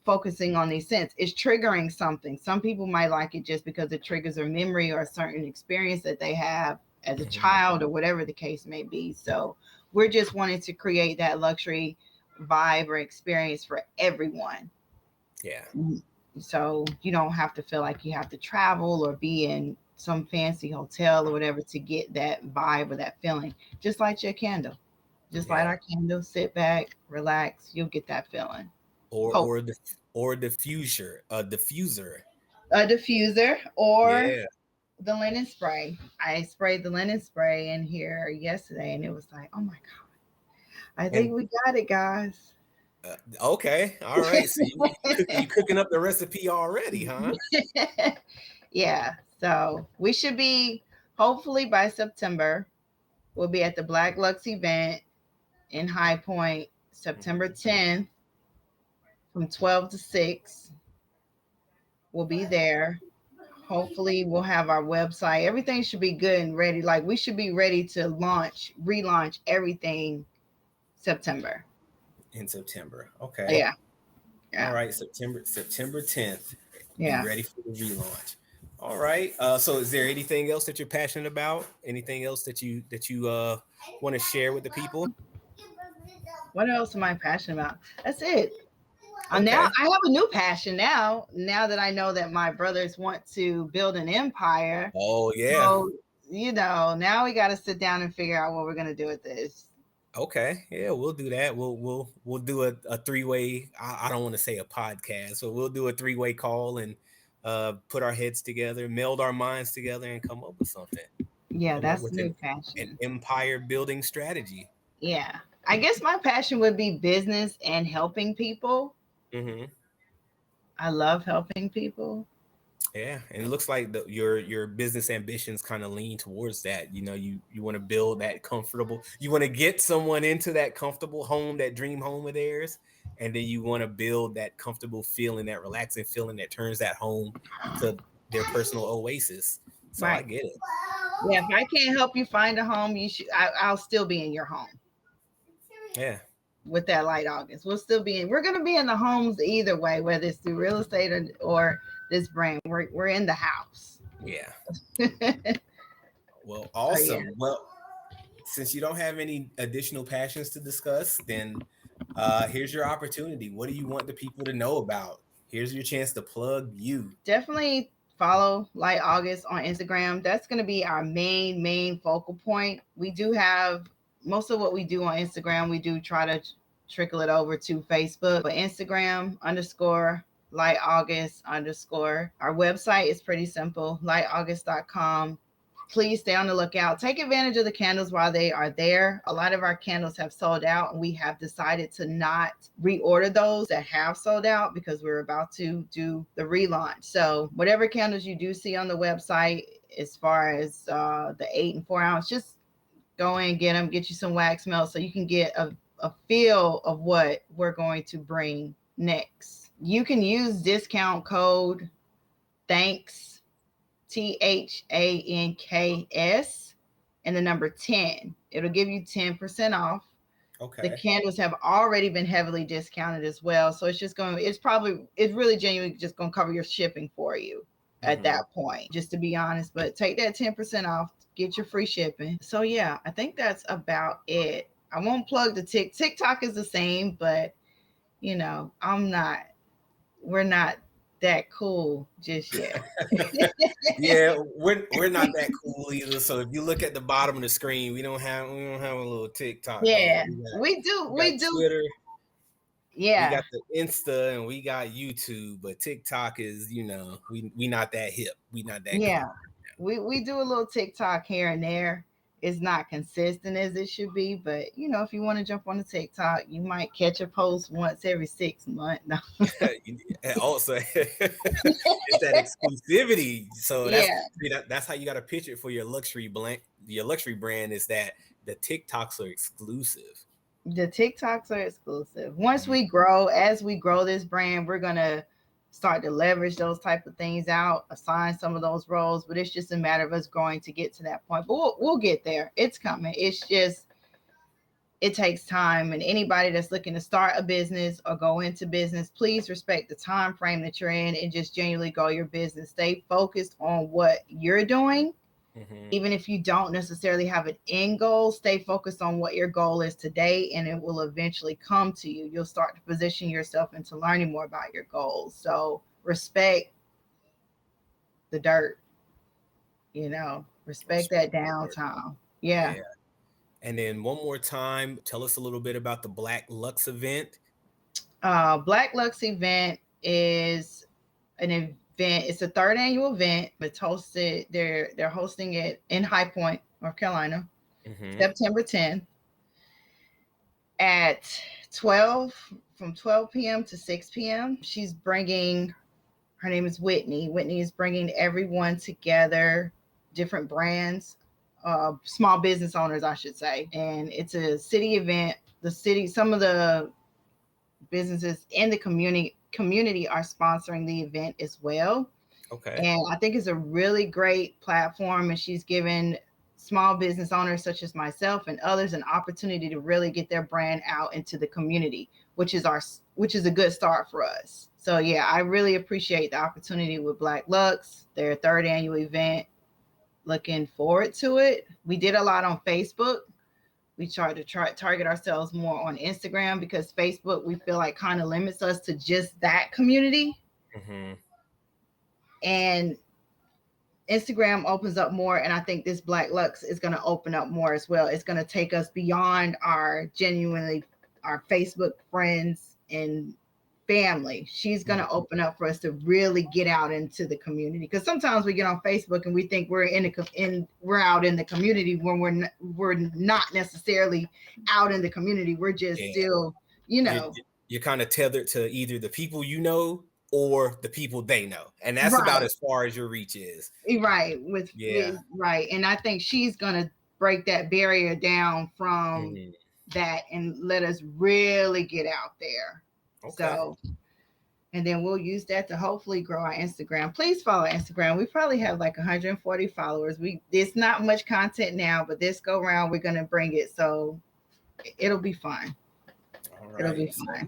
focusing on these scents. It's triggering something. Some people might like it just because it triggers a memory or a certain experience that they have as a Mm-hmm. child or whatever the case may be. So we're just wanting to create that luxury vibe or experience for everyone. Yeah. So you don't have to feel like you have to travel or be in some fancy hotel or whatever to get that vibe or that feeling. Just light your candle. Just light Yeah. our candle, sit back, relax. You'll get that feeling. Or Hope or the or diffuser. a diffuser or Yeah. the linen spray. I sprayed the linen spray in here yesterday and it was like, oh my God, I think And we got it, guys. okay. All right. So you cooking up the recipe already, huh? Yeah. So we should be, hopefully by September, we'll be at the Black Lux event in High Point, September Mhm. 10th from 12 to 6. We'll be there. Hopefully we'll have our website. Everything should be good and ready. Like we should be ready to relaunch everything September. In September. Okay. Yeah. All Yeah. right. September 10th. Be Yeah. ready for the relaunch. All right. So is there anything else that you're passionate about? Anything else that you want to share with the people? What else am I passionate about? That's it. Now Okay. I have a new passion now. Now that I know that my brothers want to build an empire. Oh yeah. So, now we got to sit down and figure out what we're going to do with this. Okay. Yeah, we'll do that. We'll do a three-way. I don't want to say a podcast, but we'll do a three-way call and put our heads together, meld our minds together, and come up with something. Yeah, Come up that's with the new an passion. empire building strategy. Yeah. I guess my passion would be business and helping people. Hmm. I love helping people. Yeah, and it looks like your business ambitions kind of lean towards that. You want to build that comfortable. You want to get someone into that comfortable home, that dream home of theirs, and then you want to build that comfortable feeling, that relaxing feeling that turns that home into their personal oasis. So I Right. get it. Yeah, if I can't help you find a home, I'll still be in your home Yeah, with that light August. We're going to be in the homes either way, whether it's through real estate or this brand. We're in the house. yeah. So Well, yeah. awesome. Well, since you don't have any additional passions to discuss, then Here's your opportunity. What do you want the people to know about? Here's your chance to plug you. Definitely follow Light August on Instagram. That's going to be our main focal point. We do have most of what we do on Instagram. We do try to trickle it over to Facebook, but Instagram _ Light August _ our website is pretty simple, lightaugust.com. Please stay on the lookout. Take advantage of the candles while they are there. A lot of our candles have sold out, and we have decided to not reorder those that have sold out because we're about to do the relaunch. So whatever candles you do see on the website, as far as the 8 and 4 ounce, just go in and get them, get you some wax melt so you can get a feel of what we're going to bring next. You can use discount code THANKS, THANKS, and the number 10. It'll give you 10% off. Okay. The candles have already been heavily discounted as well. So it's really genuinely just going to cover your shipping for you at that point, just to be honest. But take that 10% off, get your free shipping. So yeah, I think that's about it. I won't plug the TikTok is the same, but we're not that cool just yet. Yeah, we're not that cool either. So if you look at the bottom of the screen, we don't have a little TikTok Yeah, going. we do. We got Twitter, Yeah. we got the Insta, and we got YouTube. But TikTok is, we not that hip. We not that Yeah. cool. We do a little TikTok here and there. It's not consistent as it should be, but if you want to jump on the TikTok, you might catch a post once every 6 months. No. And also, it's that exclusivity. So that's how you got to pitch it for your luxury brand. Your luxury brand is that the TikToks are exclusive. The TikToks are exclusive. As we grow this brand, we're gonna start to leverage those type of things out, assign some of those roles. But it's just a matter of us growing to get to that point. But we'll get there. It's coming. It's just it takes time. And anybody that's looking to start a business or go into business, please respect the time frame that you're in and just genuinely grow your business. Stay focused on what you're doing. Even if you don't necessarily have an end goal, stay focused on what your goal is today, and it will eventually come to you. You'll start to position yourself into learning more about your goals. So respect the dirt, respect that downtime. Yeah. And then one more time, tell us a little bit about the Black Lux event. Black Lux event is an event. It's a 3rd annual event. It's hosted. They're hosting it in High Point, North Carolina, September 10th at 12 from 12 p.m. to 6 p.m. Her name is Whitney. Whitney is bringing everyone together, different brands, small business owners, I should say. And it's a city event. Some of the businesses in the community are sponsoring the event as well. Okay. And I think it's a really great platform, and she's given small business owners such as myself and others an opportunity to really get their brand out into the community, which is a good start for us. So yeah, I really appreciate the opportunity with Black Lux, their 3rd annual event. Looking forward to it. We did a lot on Facebook. We tried to target ourselves more on Instagram because Facebook, we feel like, kind of limits us to just that community. And Instagram opens up more, and I think this Black Lux is going to open up more as well. It's going to take us beyond our Facebook friends and family. She's going to open up for us to really get out into the community, because sometimes we get on Facebook and we think we're we're out in the community when we're not necessarily out in the community. We're just still, you're kind of tethered to either the people or the people they know, and that's about as far as your reach is. Right. Right. And I think she's gonna break that barrier down from that and let us really get out there. Okay. So, and then we'll use that to hopefully grow our Instagram. Please follow Instagram. We probably have like 140 followers. There's not much content now, but this go around we're gonna bring it, so it'll be fun. All right. It'll be fun.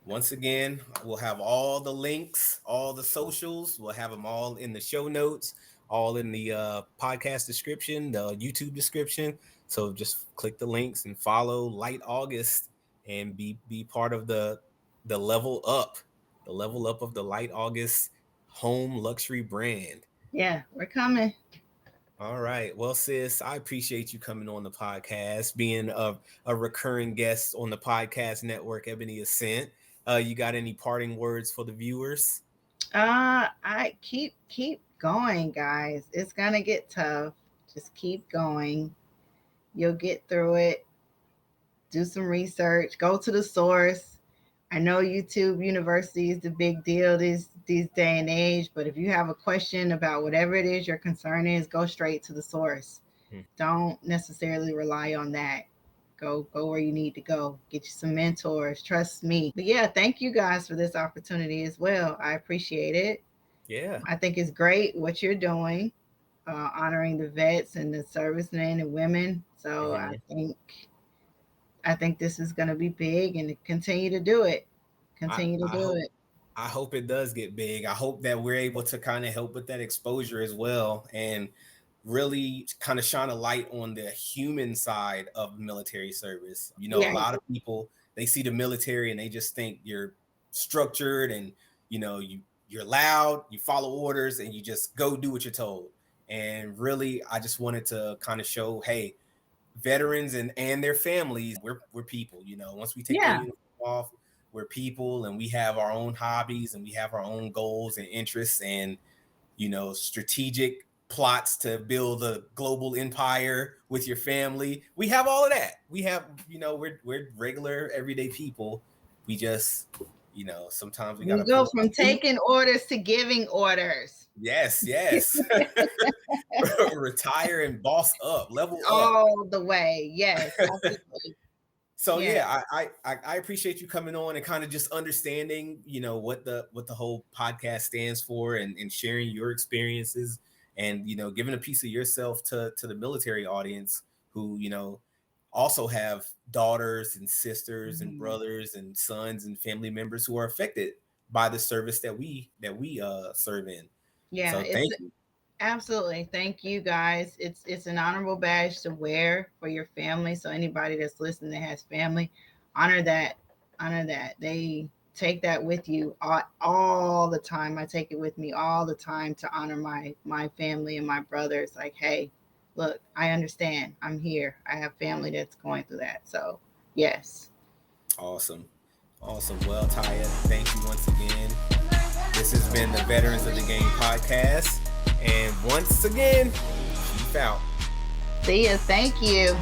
Once again, we'll have all the links, all the socials. We'll have them all in the show notes, all in the podcast description, the YouTube description. So just click the links and follow Light August and be part of the level up, the level up of the Light August home luxury brand. Yeah, we're coming. All right. Well, sis, I appreciate you coming on the podcast, being a recurring guest on the podcast network, Ebony Ascent. You got any parting words for the viewers? I keep going, guys. It's gonna get tough. Just keep going. You'll get through it. Do some research. Go to the source. I know YouTube University is the big deal these day and age, but if you have a question about whatever it is your concern is, go straight to the source. Don't necessarily rely on that. Go where you need to go. Get you some mentors. Trust me. But yeah, thank you guys for this opportunity as well. I appreciate it. Yeah. I think it's great what you're doing, honoring the vets and the servicemen and women. So I think this is going to be big, and continue to do it. Continue to do it. I hope it does get big. I hope that we're able to kind of help with that exposure as well, and really kind of shine a light on the human side of military service. A lot of people, they see the military and they just think you're structured and you're loud, you follow orders, and you just go do what you're told. And really, I just wanted to kind of show, hey, veterans and their families, we're people. Once we take the uniform off, we're people, and we have our own hobbies, and we have our own goals and interests, and strategic plots to build a global empire with your family. We have all of that. We have, we're regular everyday people. We just, sometimes we gotta go from taking orders to giving orders. Yes. Retire and boss up, level up all the way. Yes. So I appreciate you coming on and kind of just understanding, what the whole podcast stands for, and sharing your experiences, and giving a piece of yourself to the military audience who also have daughters and sisters and brothers and sons and family members who are affected by the service that we serve in. Yeah, so thank you. Absolutely. Thank you, guys. It's an honorable badge to wear for your family. So anybody that's listening that has family, honor that. They take that with you all the time. I take it with me all the time to honor my family and my brothers. Like, hey, look, I understand. I'm here. I have family that's going through that. So yes. Awesome. Well, Taya, thank you once again. This has been the Veterans of the Game podcast. And once again, Chief out. See ya. Thank you.